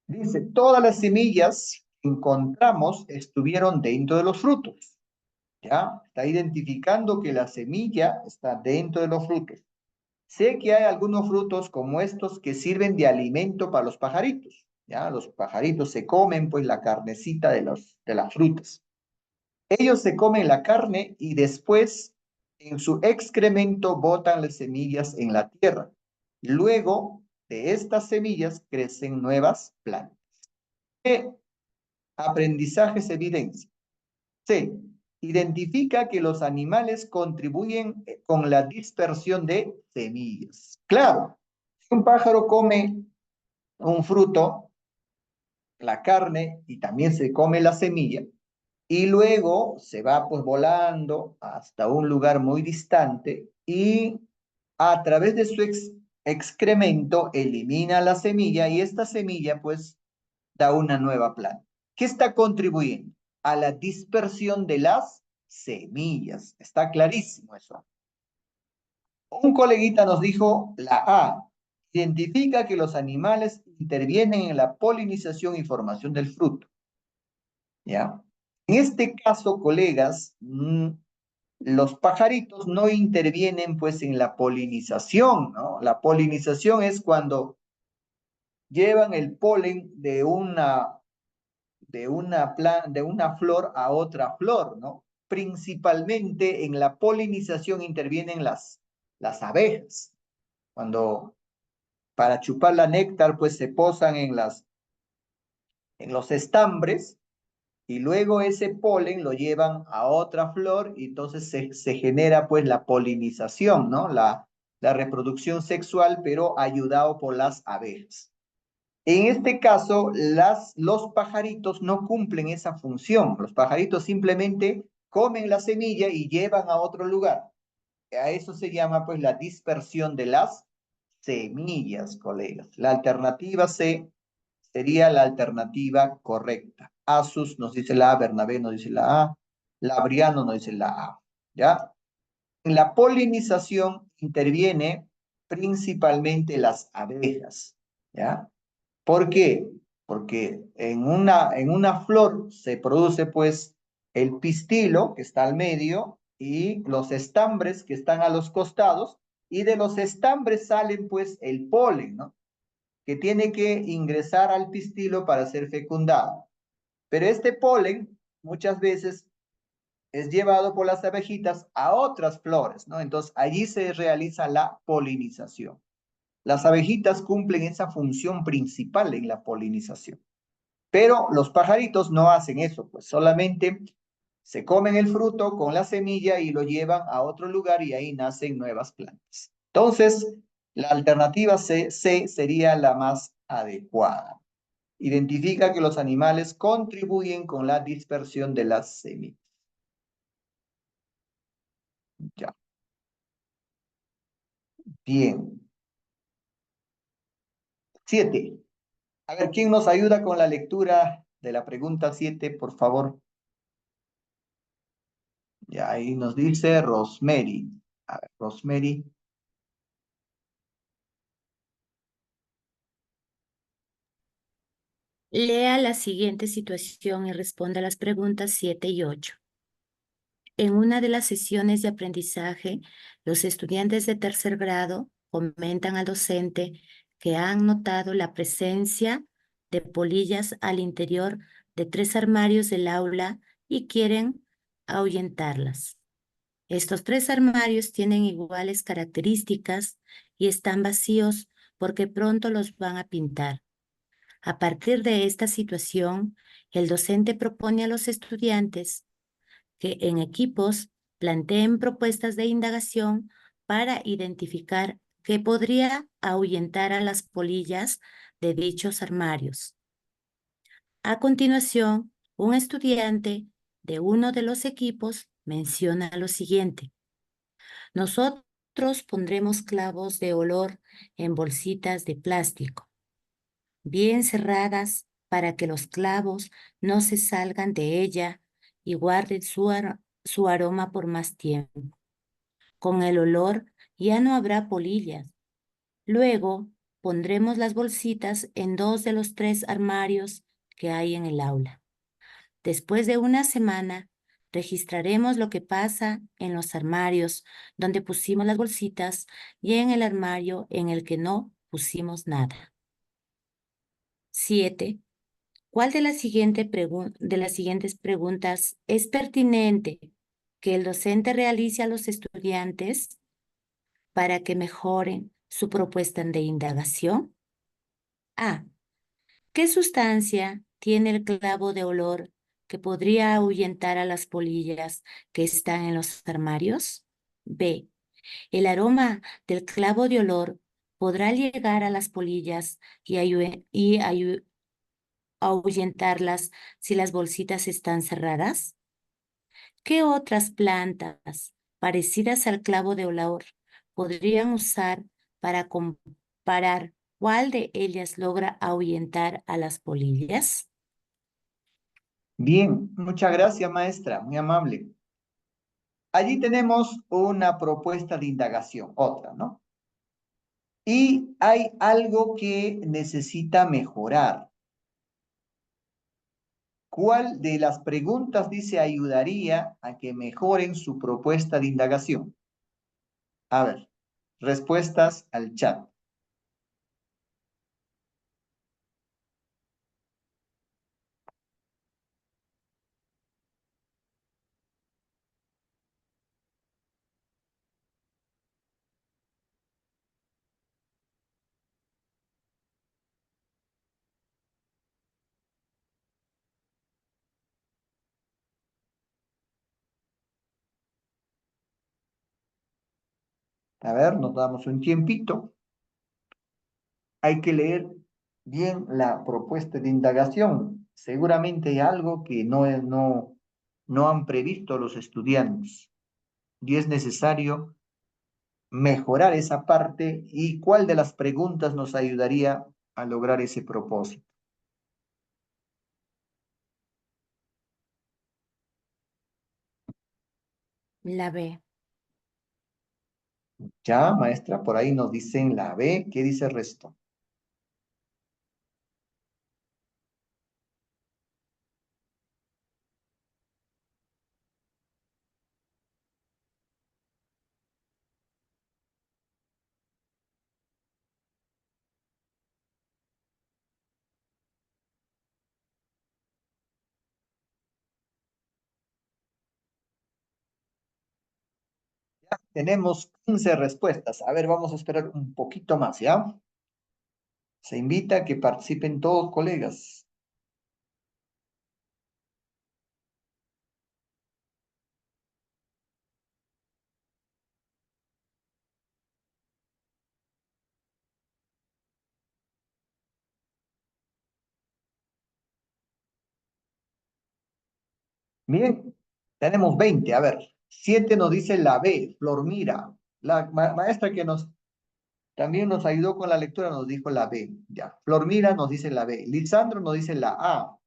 Dice, todas las semillas que encontramos estuvieron dentro de los frutos. ¿Ya? Está identificando que la semilla está dentro de los frutos. Sé que hay algunos frutos como estos que sirven de alimento para los pajaritos. ¿Ya? Los pajaritos se comen pues la carnecita de las frutas. Ellos se comen la carne y después en su excremento botan las semillas en la tierra. Luego de estas semillas crecen nuevas plantas. ¿Qué aprendizaje se evidencia? C. Identifica que los animales contribuyen con la dispersión de semillas. Claro, si un pájaro come un fruto, la carne, y también se come la semilla, y luego se va pues volando hasta un lugar muy distante y a través de su excremento elimina la semilla y esta semilla pues da una nueva planta. ¿Qué está contribuyendo? A la dispersión de las semillas. Está clarísimo eso. Un coleguita nos dijo la A. Identifica que los animales intervienen en la polinización y formación del fruto. ¿Ya? En este caso, colegas, los pajaritos no intervienen pues en la polinización, ¿no? La polinización es cuando llevan el polen de una flor a otra flor, ¿no? Principalmente en la polinización intervienen las abejas. Cuando para chupar la néctar, pues se posan en los estambres y luego ese polen lo llevan a otra flor y entonces se genera pues la polinización, ¿no? La reproducción sexual, pero ayudado por las abejas. En este caso, los pajaritos no cumplen esa función. Los pajaritos simplemente comen la semilla y llevan a otro lugar. A eso se llama pues la dispersión de las semillas, colegas. La alternativa C sería la alternativa correcta. Asus nos dice la A, Bernabé nos dice la A, Labriano nos dice la A. ¿Ya? En la polinización interviene principalmente las abejas. ¿Ya? ¿Por qué? Porque en una flor se produce pues el pistilo que está al medio y los estambres que están a los costados y de los estambres salen pues el polen, ¿no? Que tiene que ingresar al pistilo para ser fecundado. Pero este polen muchas veces es llevado por las abejitas a otras flores, ¿no? Entonces allí se realiza la polinización. Las abejitas cumplen esa función principal en la polinización. Pero los pajaritos no hacen eso, pues solamente se comen el fruto con la semilla y lo llevan a otro lugar y ahí nacen nuevas plantas. Entonces, la alternativa C sería la más adecuada. Identifica que los animales contribuyen con la dispersión de las semillas. Ya. Bien. 7. A ver, ¿quién nos ayuda con la lectura de la pregunta 7, por favor? Ya ahí nos dice Rosemary. A ver, Rosemary. Lea la siguiente situación y responda a las preguntas 7 y 8. En una de las sesiones de aprendizaje, los estudiantes de tercer grado comentan al docente que han notado la presencia de polillas al interior de 3 armarios del aula y quieren ahuyentarlas. Estos 3 armarios tienen iguales características y están vacíos porque pronto los van a pintar. A partir de esta situación, el docente propone a los estudiantes que en equipos planteen propuestas de indagación para identificar qué podría ahuyentar a las polillas de dichos armarios. A continuación, un estudiante de uno de los equipos menciona lo siguiente. Nosotros pondremos clavos de olor en bolsitas de plástico, bien cerradas para que los clavos no se salgan de ella y guarden su aroma por más tiempo. Con el olor ya no habrá polillas. Luego pondremos las bolsitas en 2 de los 3 armarios que hay en el aula. Después de una semana, registraremos lo que pasa en los armarios donde pusimos las bolsitas y en el armario en el que no pusimos nada. 7. ¿Cuál de las siguientes preguntas es pertinente que el docente realice a los estudiantes para que mejoren su propuesta de indagación? A. ¿Qué sustancia tiene el clavo de olor que podría ahuyentar a las polillas que están en los armarios? B. ¿El aroma del clavo de olor podrá llegar a las polillas y ahuyentarlas si las bolsitas están cerradas? ¿Qué otras plantas parecidas al clavo de olor podrían usar para comparar cuál de ellas logra ahuyentar a las polillas? Bien, muchas gracias, maestra, muy amable. Allí tenemos una propuesta de indagación, otra, ¿no? y hay algo que necesita mejorar. ¿Cuál de las preguntas, dice, ayudaría a que mejoren su propuesta de indagación? A ver, respuestas al chat. A ver, nos damos un tiempito. Hay que leer bien la propuesta de indagación. Seguramente hay algo que no han previsto los estudiantes y es necesario mejorar esa parte y cuál de las preguntas nos ayudaría a lograr ese propósito. La B. Ya, maestra, por ahí nos dicen la B. ¿Qué dice el resto? Tenemos 15 respuestas. A ver, vamos a esperar un poquito más, ¿ya? Se invita a que participen todos, colegas. Bien, tenemos 20. A ver, 7 nos dice la B, Flormira. La maestra que también nos ayudó con la lectura nos dijo la B. Ya, Flormira nos dice la B. Lisandro nos dice la A.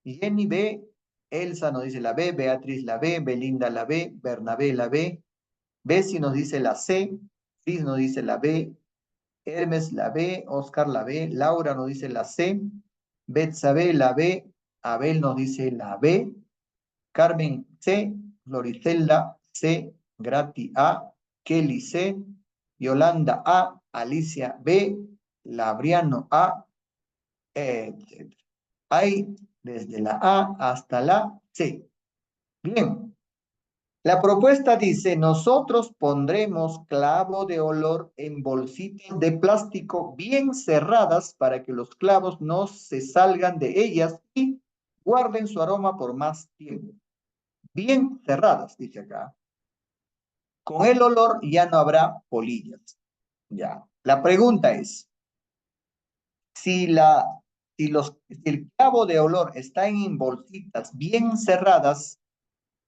Jenny B. Elsa nos dice la B. Beatriz la B. Belinda la B. Bernabé la B. Bessie nos dice la C. Cris nos dice la B. Hermes la B. Oscar la B. Laura nos dice la C. Betsabe la B. Abel nos dice la B. Carmen C, Floricela C, Grati A, Kelly C, Yolanda A, Alicia B, Labriano A, etc. Hay desde la A hasta la C. Bien, la propuesta dice, nosotros pondremos clavo de olor en bolsitas de plástico bien cerradas para que los clavos no se salgan de ellas y guarden su aroma por más tiempo. Bien cerradas, dice acá. Con el olor ya no habrá polillas. Ya. La pregunta es, si el clavo de olor está en bolsitas bien cerradas,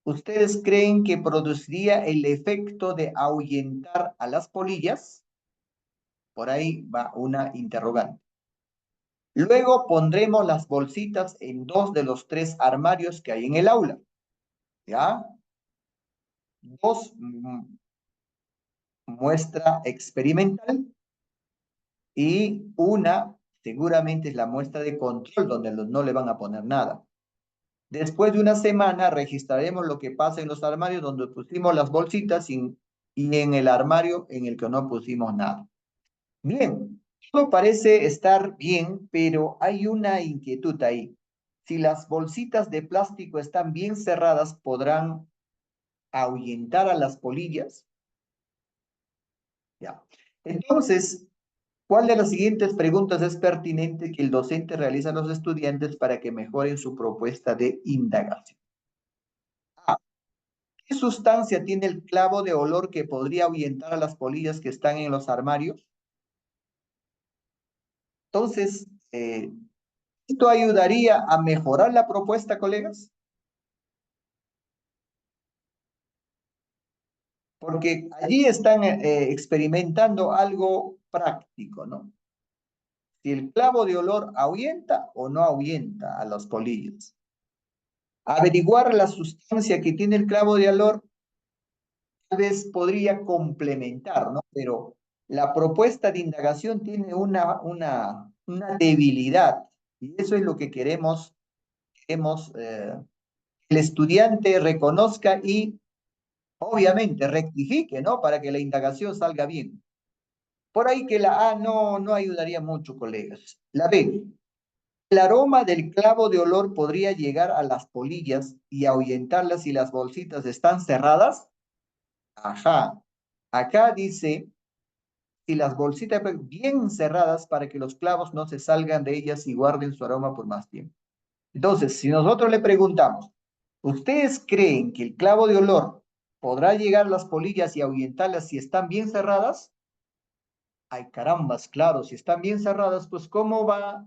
¿ustedes creen que produciría el efecto de ahuyentar a las polillas? Por ahí va una interrogante. Luego pondremos las bolsitas en 2 de los 3 armarios que hay en el aula. ¿Ya? 2 muestra experimental y una seguramente es la muestra de control donde no le van a poner nada. Después de una semana registraremos lo que pasa en los armarios donde pusimos las bolsitas y en el armario en el que no pusimos nada. Bien, todo parece estar bien, pero hay una inquietud ahí. Si las bolsitas de plástico están bien cerradas, ¿podrán ahuyentar a las polillas? Ya. Entonces, ¿cuál de las siguientes preguntas es pertinente que el docente realiza a los estudiantes para que mejoren su propuesta de indagación? A. ¿Qué sustancia tiene el clavo de olor que podría ahuyentar a las polillas que están en los armarios? Entonces, ¿esto ayudaría a mejorar la propuesta, colegas? Porque allí están experimentando algo práctico, ¿no? Si el clavo de olor ahuyenta o no ahuyenta a las polillas. Averiguar la sustancia que tiene el clavo de olor tal vez podría complementar, ¿no? Pero la propuesta de indagación tiene una debilidad, y eso es lo que queremos el estudiante reconozca y obviamente rectifique, ¿no? Para que la indagación salga bien. Por ahí que la A no ayudaría mucho, colegas. La B, el aroma del clavo de olor podría llegar a las polillas y ahuyentarlas si las bolsitas están cerradas. Ajá. Acá dice si las bolsitas bien cerradas para que los clavos no se salgan de ellas y guarden su aroma por más tiempo. Entonces, si nosotros le preguntamos, ¿ustedes creen que el clavo de olor podrá llegar a las polillas y ahuyentarlas si están bien cerradas? Ay, carambas, claro, si están bien cerradas, pues ¿cómo va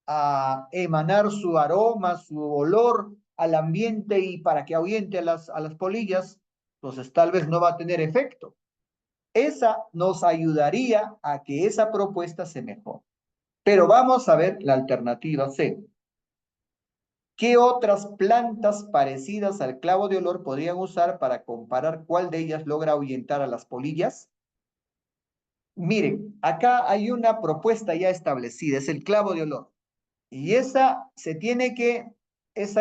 a emanar su aroma, su olor al ambiente y para que ahuyente a las polillas? Entonces tal vez no va a tener efecto. Esa nos ayudaría a que esa propuesta se mejore. Pero vamos a ver la alternativa C. ¿Qué otras plantas parecidas al clavo de olor podrían usar para comparar cuál de ellas logra ahuyentar a las polillas? Miren, acá hay una propuesta ya establecida, es el clavo de olor. Y esa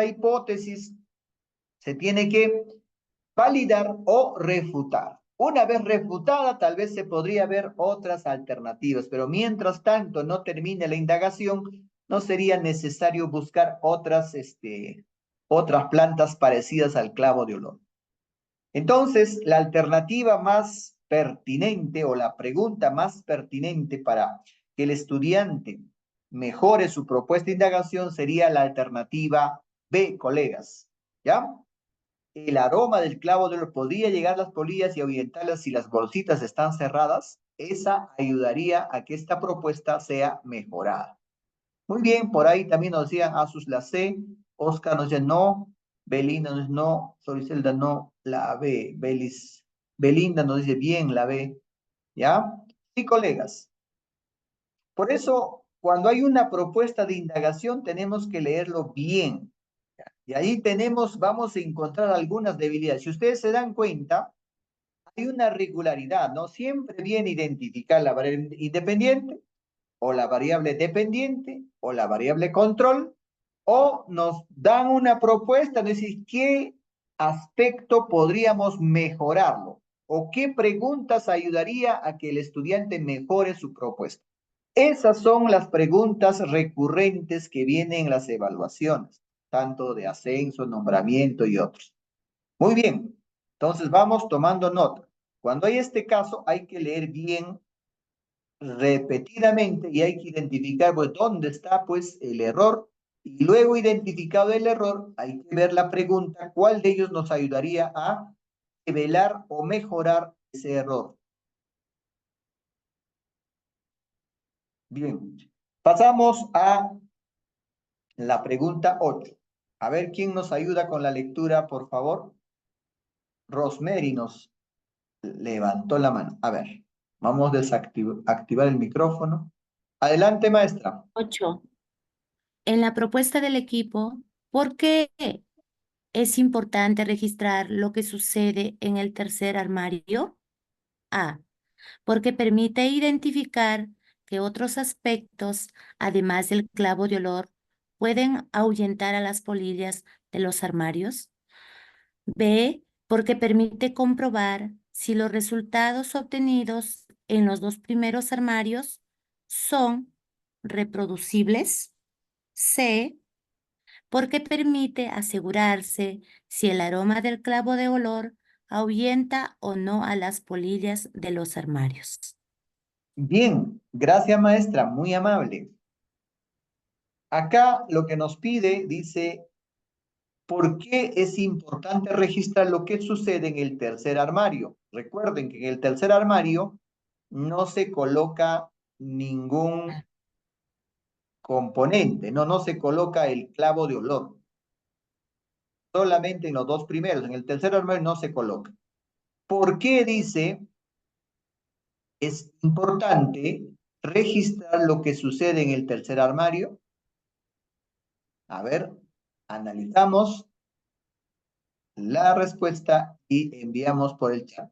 hipótesis se tiene que validar o refutar. Una vez refutada, tal vez se podría ver otras alternativas, pero mientras tanto no termine la indagación, no sería necesario buscar otras plantas parecidas al clavo de olor. Entonces, la alternativa más pertinente o la pregunta más pertinente para que el estudiante mejore su propuesta de indagación sería la alternativa B, colegas. ¿Ya? El aroma del clavo de olor podría llegar a las polillas y ahuyentarlas si las bolsitas están cerradas. Esa ayudaría a que esta propuesta sea mejorada. Muy bien, por ahí también nos decían Asus la C, Oscar nos dice no, Belinda nos dice no, Soricelda no, la B, Belinda nos dice bien la B, ¿ya? Sí, colegas. Por eso, cuando hay una propuesta de indagación, tenemos que leerlo bien. Y ahí vamos a encontrar algunas debilidades. Si ustedes se dan cuenta, hay una regularidad, ¿no? Siempre viene identificar la variable independiente, o la variable dependiente, o la variable control, o nos dan una propuesta, es decir, qué aspecto podríamos mejorarlo, o qué preguntas ayudaría a que el estudiante mejore su propuesta. Esas son las preguntas recurrentes que vienen en las evaluaciones, tanto de ascenso, nombramiento y otros. Muy bien, entonces vamos tomando nota. Cuando hay este caso, hay que leer bien repetidamente y hay que identificar pues, dónde está pues el error y luego identificado el error, hay que ver la pregunta, cuál de ellos nos ayudaría a revelar o mejorar ese error. Bien, pasamos a la pregunta 8. A ver quién nos ayuda con la lectura, por favor. Rosemary nos levantó la mano. A ver, vamos a activar el micrófono. Adelante, maestra. 8. En la propuesta del equipo, ¿por qué es importante registrar lo que sucede en el tercer armario? A. Porque permite identificar que otros aspectos, además del clavo de olor, pueden ahuyentar a las polillas de los armarios. B. Porque permite comprobar si los resultados obtenidos en los dos primeros armarios son reproducibles. C. Porque permite asegurarse si el aroma del clavo de olor ahuyenta o no a las polillas de los armarios. Bien, gracias, maestra, muy amable. Acá lo que nos pide dice, ¿por qué es importante registrar lo que sucede en el tercer armario? Recuerden que en el tercer armario no se coloca ningún componente, no se coloca el clavo de olor. Solamente en los dos primeros, en el tercer armario no se coloca. ¿Por qué dice es importante registrar lo que sucede en el tercer armario? A ver, analizamos la respuesta y enviamos por el chat.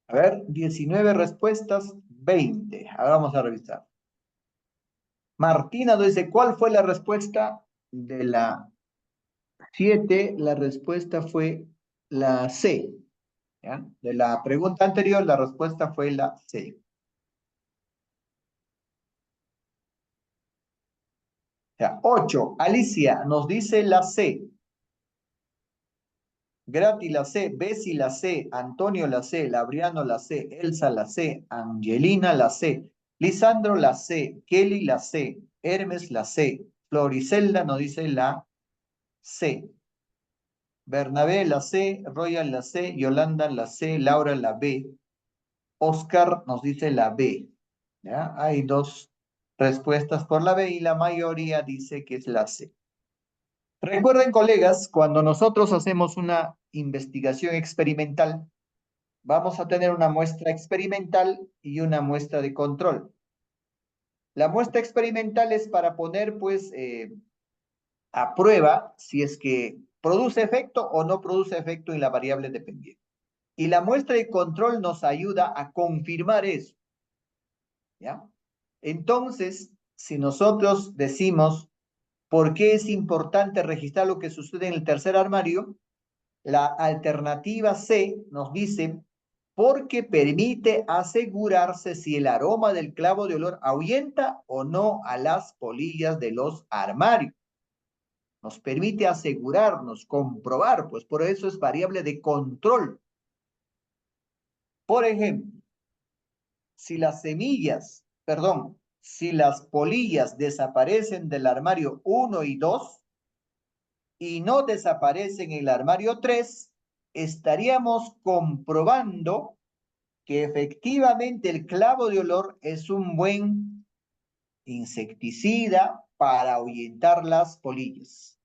A ver, 19 respuestas, 20. Ahora vamos a revisar. Martina nos dice, ¿cuál fue la respuesta de la 7? La respuesta fue la C. ¿Ya? De la pregunta anterior, la respuesta fue la C. Ya, 8. Alicia nos dice la C. Grati la C, Bessie la C, Antonio la C, Labriano la C, Elsa la C, Angelina la C, Lisandro la C, Kelly la C, Hermes la C, Floricelda nos dice la C. Bernabé la C, Royal la C, Yolanda la C, Laura la B, Oscar nos dice la B. ¿Ya? Hay dos respuestas por la B y la mayoría dice que es la C. Recuerden, colegas, cuando nosotros hacemos una investigación experimental, vamos a tener una muestra experimental y una muestra de control. La muestra experimental es para poner, pues, a prueba si es que produce efecto o no produce efecto en la variable dependiente. Y la muestra de control nos ayuda a confirmar eso. ¿Ya? Entonces, si nosotros decimos por qué es importante registrar lo que sucede en el tercer armario, la alternativa C nos dice porque permite asegurarse si el aroma del clavo de olor ahuyenta o no a las polillas de los armarios. Nos permite asegurarnos, comprobar, pues por eso es variable de control. Por ejemplo, si las semillas, perdón, si las polillas desaparecen del armario 1 y 2 y no desaparecen en el armario 3, estaríamos comprobando que efectivamente el clavo de olor es un buen insecticida para ahuyentar las polillas.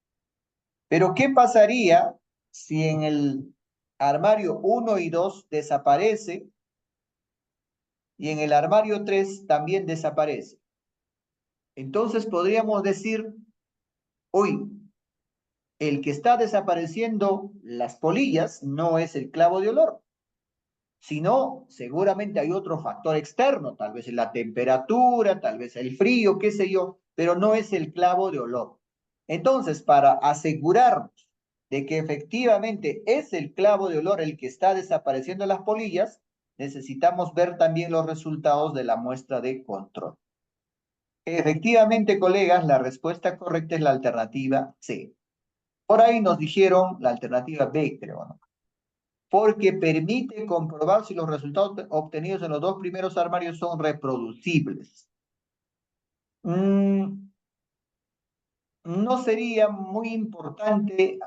Pero ¿qué pasaría si en el armario 1 y 2 desaparece y en el armario 3 también desaparece? Entonces podríamos decir, uy, el que está desapareciendo las polillas no es el clavo de olor, sino seguramente hay otro factor externo, tal vez la temperatura, tal vez el frío, qué sé yo, pero no es el clavo de olor. Entonces, para asegurarnos de que efectivamente es el clavo de olor el que está desapareciendo las polillas, necesitamos ver también los resultados de la muestra de control. Efectivamente, colegas, la respuesta correcta es la alternativa C. Por ahí nos dijeron la alternativa B, creo, ¿no? Porque permite comprobar si los resultados obtenidos en los dos primeros armarios son reproducibles. No sería muy importante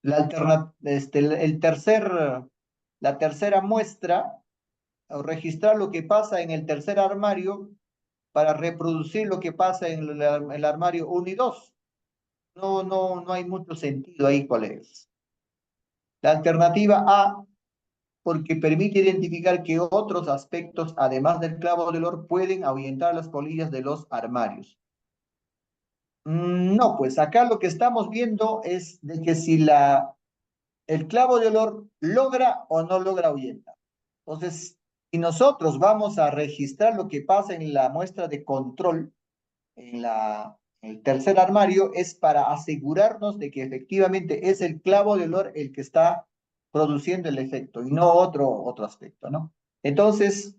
la tercera muestra, o registrar lo que pasa en el tercer armario para reproducir lo que pasa en el armario 1 y 2. No hay mucho sentido ahí, colegas. La alternativa A, porque permite identificar que otros aspectos, además del clavo de olor, pueden ahuyentar las polillas de los armarios. No, pues acá lo que estamos viendo es de que si el clavo de olor logra o no logra ahuyentar. Entonces, si nosotros vamos a registrar lo que pasa en la muestra de control, en el tercer armario, es para asegurarnos de que efectivamente es el clavo de olor el que está produciendo el efecto y no otro aspecto, ¿no? Entonces,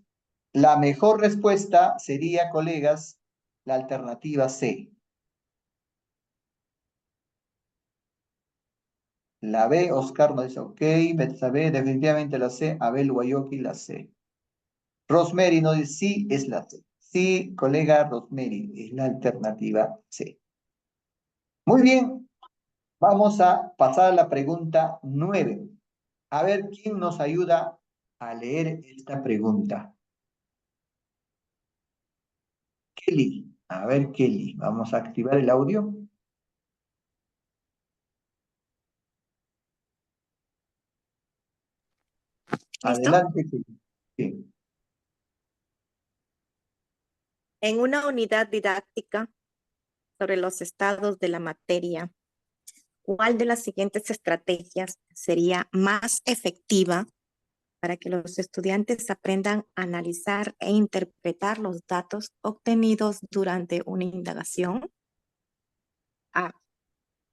la mejor respuesta sería, colegas, la alternativa C. La B, Oscar nos dice, ok, Betsabe, definitivamente la C, Abel Guayoki, la C. Rosemary nos dice, sí, es la C. Sí, colega Rosemary, es la alternativa C. Muy bien, vamos a pasar a la pregunta 9. A ver quién nos ayuda a leer esta pregunta. Kelly, a ver Kelly, vamos a activar el audio. ¿Listo? Adelante, Kelly. Sí. En una unidad didáctica sobre los estados de la materia, ¿cuál de las siguientes estrategias sería más efectiva para que los estudiantes aprendan a analizar e interpretar los datos obtenidos durante una indagación. A.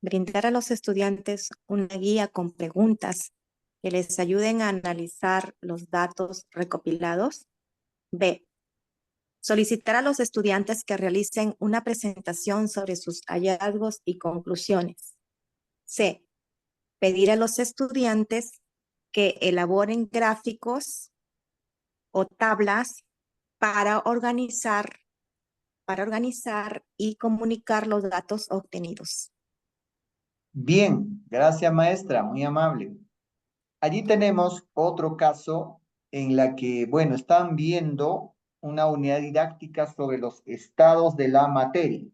Brindar a los estudiantes una guía con preguntas que les ayuden a analizar los datos recopilados. B. Solicitar a los estudiantes que realicen una presentación sobre sus hallazgos y conclusiones. C. Pedir a los estudiantes que elaboren gráficos o tablas para organizar y comunicar los datos obtenidos. Bien, gracias maestra, muy amable. Allí tenemos otro caso en la que, bueno, están viendo una unidad didáctica sobre los estados de la materia.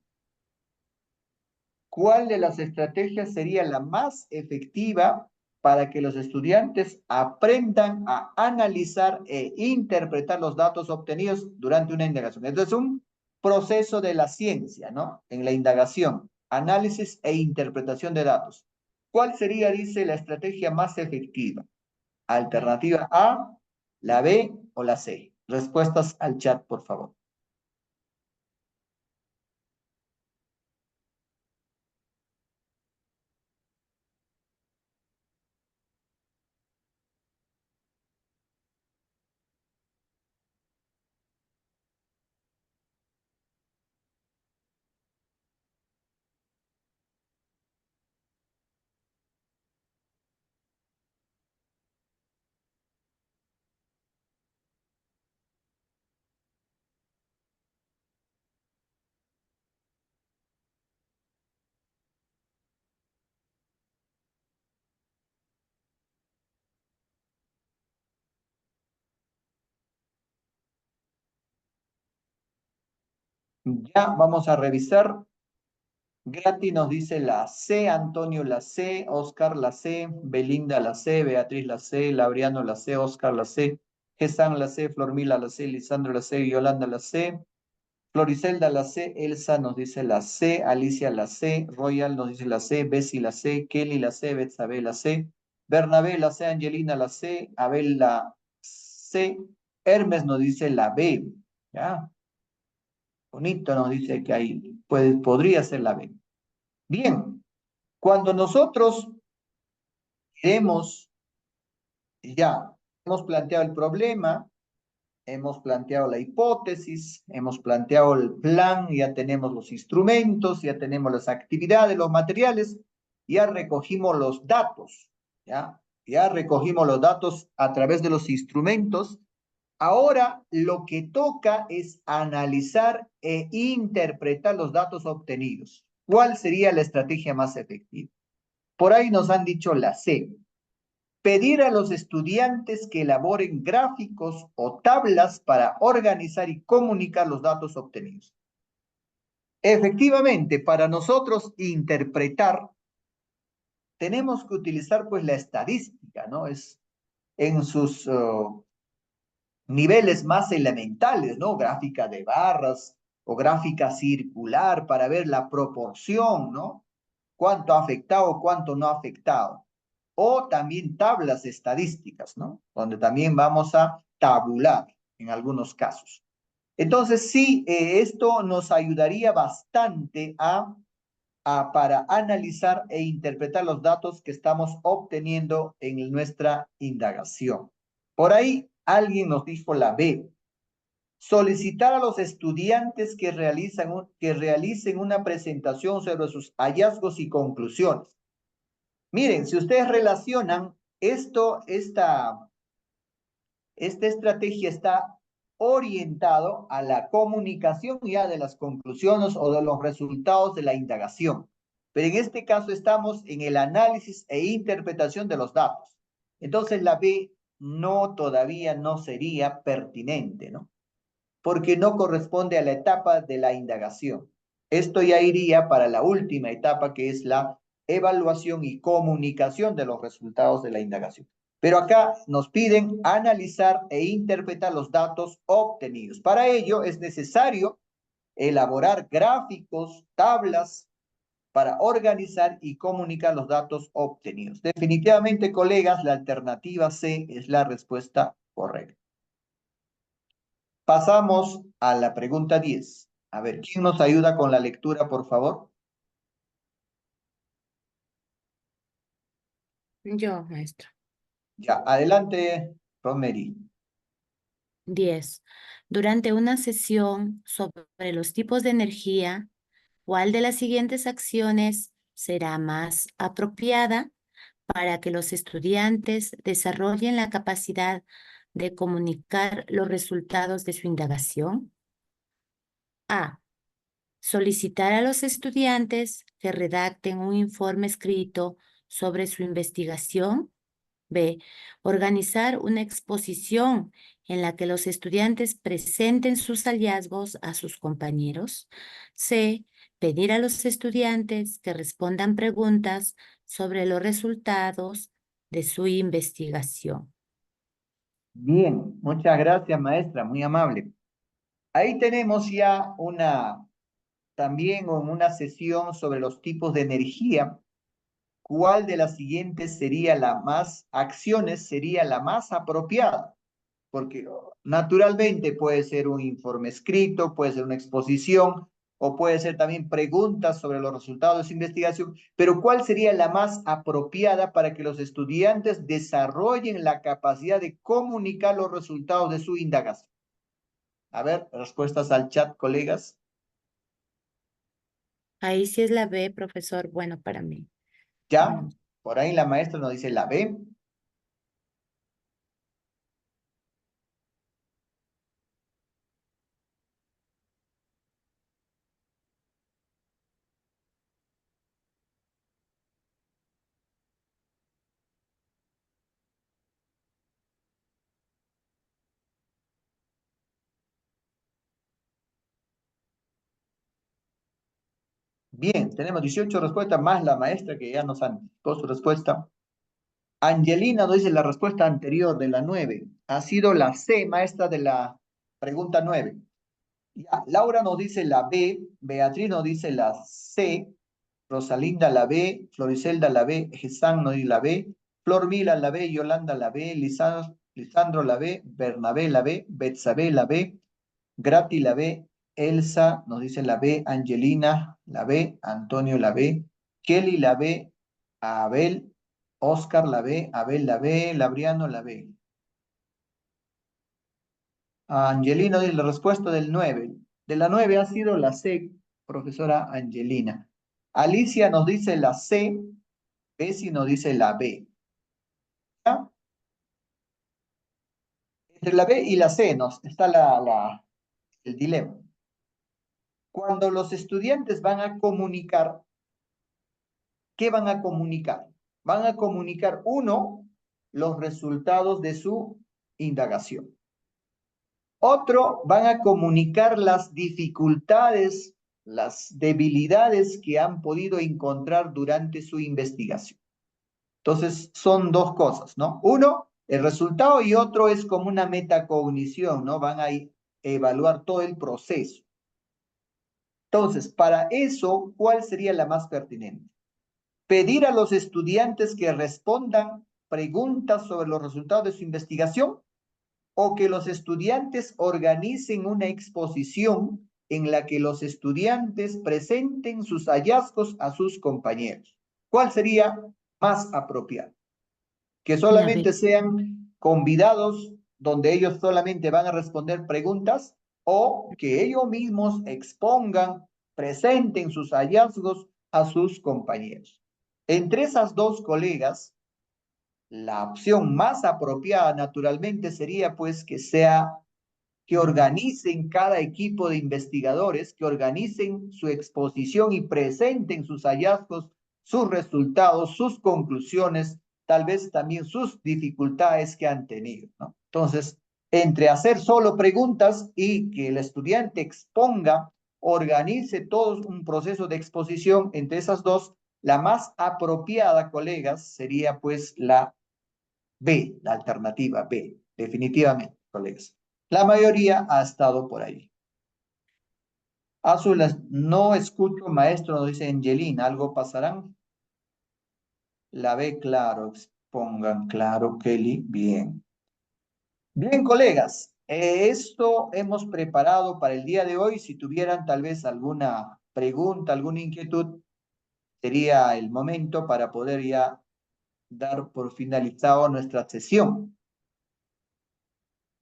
¿Cuál de las estrategias sería la más efectiva para que los estudiantes aprendan a analizar e interpretar los datos obtenidos durante una indagación? Esto es un proceso de la ciencia, ¿no? En la indagación, análisis e interpretación de datos. ¿Cuál sería, dice, la estrategia más efectiva? Alternativa A, la B o la C. Respuestas al chat, por favor. Ya vamos a revisar. Grati nos dice la C, Antonio la C, Oscar la C, Belinda la C, Beatriz la C, Laureano la C, Oscar la C, Gesan la C, Flormila la C, Lisandro la C, Yolanda la C, Floricelda la C, Elsa nos dice la C, Alicia la C, Royal nos dice la C, Bessie la C, Kelly la C, Betsabe la C, Bernabé la C, Angelina la C, Abel la C, Hermes nos dice la B, ¿ya? Bonito nos dice que ahí podría ser la B. Bien, cuando nosotros ya hemos planteado el problema, hemos planteado la hipótesis, hemos planteado el plan, ya tenemos los instrumentos, ya tenemos las actividades, los materiales, ya recogimos los datos, ya recogimos los datos a través de los instrumentos. Ahora lo que toca es analizar e interpretar los datos obtenidos. ¿Cuál sería la estrategia más efectiva? Por ahí nos han dicho la C. Pedir a los estudiantes que elaboren gráficos o tablas para organizar y comunicar los datos obtenidos. Efectivamente, para nosotros interpretar, tenemos que utilizar pues la estadística, ¿no? Es en sus niveles más elementales, ¿no? Gráfica de barras o gráfica circular para ver la proporción, ¿no? Cuánto ha afectado, cuánto no ha afectado. O también tablas estadísticas, ¿no? Donde también vamos a tabular en algunos casos. Entonces, sí, esto nos ayudaría bastante para analizar e interpretar los datos que estamos obteniendo en nuestra indagación. Por ahí, alguien nos dijo la B. Solicitar a los estudiantes que realicen una presentación sobre sus hallazgos y conclusiones. Miren, si ustedes relacionan esta estrategia está orientado a la comunicación ya de las conclusiones o de los resultados de la indagación. Pero en este caso estamos en el análisis e interpretación de los datos. Entonces la B todavía no sería pertinente, ¿no? Porque no corresponde a la etapa de la indagación. Esto ya iría para la última etapa, que es la evaluación y comunicación de los resultados de la indagación. Pero acá nos piden analizar e interpretar los datos obtenidos. Para ello es necesario elaborar gráficos, tablas, para organizar y comunicar los datos obtenidos. Definitivamente, colegas, la alternativa C es la respuesta correcta. Pasamos a la pregunta 10. A ver, ¿quién nos ayuda con la lectura, por favor? Yo, maestro. Ya, adelante, Rosemary. 10. Durante una sesión sobre los tipos de energía, ¿cuál de las siguientes acciones será más apropiada para que los estudiantes desarrollen la capacidad de comunicar los resultados de su indagación? A. Solicitar a los estudiantes que redacten un informe escrito sobre su investigación. B. Organizar una exposición en la que los estudiantes presenten sus hallazgos a sus compañeros. C. Pedir a los estudiantes que respondan preguntas sobre los resultados de su investigación. Bien, muchas gracias, maestra, muy amable. Ahí tenemos ya también una sesión sobre los tipos de energía. ¿Cuál de las siguientes sería acciones sería la más apropiada? Porque naturalmente puede ser un informe escrito, puede ser una exposición, o puede ser también preguntas sobre los resultados de su investigación, pero ¿cuál sería la más apropiada para que los estudiantes desarrollen la capacidad de comunicar los resultados de su indagación? A ver, respuestas al chat, colegas. Ahí sí es la B, profesor, bueno para mí. ¿Ya? Por ahí la maestra nos dice la B. Bien, tenemos 18 respuestas más la maestra que ya nos anticipó su respuesta. Angelina nos dice la respuesta anterior de la 9. Ha sido la C, maestra, de la pregunta 9. Ya, Laura nos dice la B, Beatriz nos dice la C, Rosalinda la B, Floricelda la B, Gesán nos dice la B, Flor Mila la B, Yolanda la B, Lisandro la B, Bernabé la B, Betsabe la B, Grati la B, Elsa nos dice la B, Angelina la B, Antonio la B, Kelly la B, Abel, Oscar la B, Abel la B, Labriano la B. Angelina dice la respuesta del 9. De la 9 ha sido la C, profesora Angelina. Alicia nos dice la C, Bessie nos dice la B. ¿Ya? Entre la B y la C nos está el dilema. Cuando los estudiantes van a comunicar, ¿qué van a comunicar? Van a comunicar, uno, los resultados de su indagación. Otro, van a comunicar las dificultades, las debilidades que han podido encontrar durante su investigación. Entonces, son dos cosas, ¿no? Uno, el resultado, y otro es como una metacognición, ¿no? Van a evaluar todo el proceso. Entonces, para eso, ¿cuál sería la más pertinente? Pedir a los estudiantes que respondan preguntas sobre los resultados de su investigación, o que los estudiantes organicen una exposición en la que los estudiantes presenten sus hallazgos a sus compañeros. ¿Cuál sería más apropiado? Que solamente sean convidados donde ellos solamente van a responder preguntas, o que ellos mismos expongan, presenten sus hallazgos a sus compañeros. Entre esas dos, colegas, la opción más apropiada naturalmente sería pues que organicen cada equipo de investigadores, que organicen su exposición y presenten sus hallazgos, sus resultados, sus conclusiones, tal vez también sus dificultades que han tenido, ¿no? Entonces, entre hacer solo preguntas y que el estudiante exponga, organice todo un proceso de exposición, entre esas dos, la más apropiada, colegas, sería pues la B, la alternativa B, definitivamente, colegas. La mayoría ha estado por ahí. Azulas, no escucho, maestro, nos dice Angelina, ¿algo pasarán? La ve claro, pongan claro, Kelly, bien. Bien, colegas, esto hemos preparado para el día de hoy. Si tuvieran tal vez alguna pregunta, alguna inquietud, sería el momento para poder ya dar por finalizado nuestra sesión.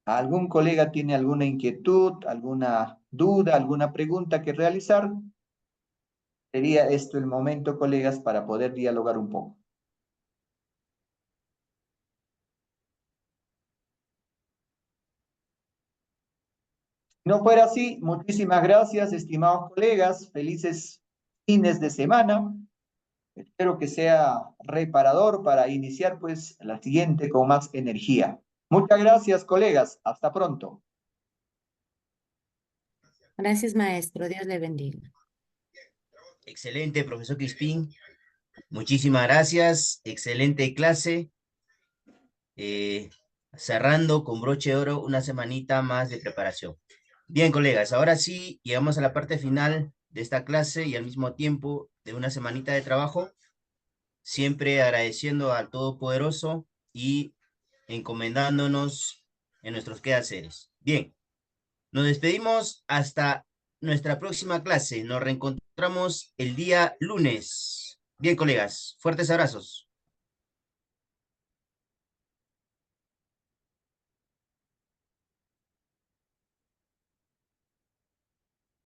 ¿Algún colega tiene alguna inquietud, alguna duda, alguna pregunta que realizar? Sería esto el momento, colegas, para poder dialogar un poco. Si no fuera así, muchísimas gracias, estimados colegas. Felices fines de semana. Espero que sea reparador para iniciar pues la siguiente con más energía. Muchas gracias, colegas. Hasta pronto. Gracias, maestro. Dios le bendiga. Excelente, profesor Crispín. Muchísimas gracias. Excelente clase. Cerrando con broche de oro una semanita más de preparación. Bien, colegas, ahora sí llegamos a la parte final de esta clase y al mismo tiempo de una semanita de trabajo, siempre agradeciendo al Todopoderoso y encomendándonos en nuestros quehaceres. Bien, nos despedimos hasta nuestra próxima clase. Nos reencontramos el día lunes. Bien, colegas, fuertes abrazos.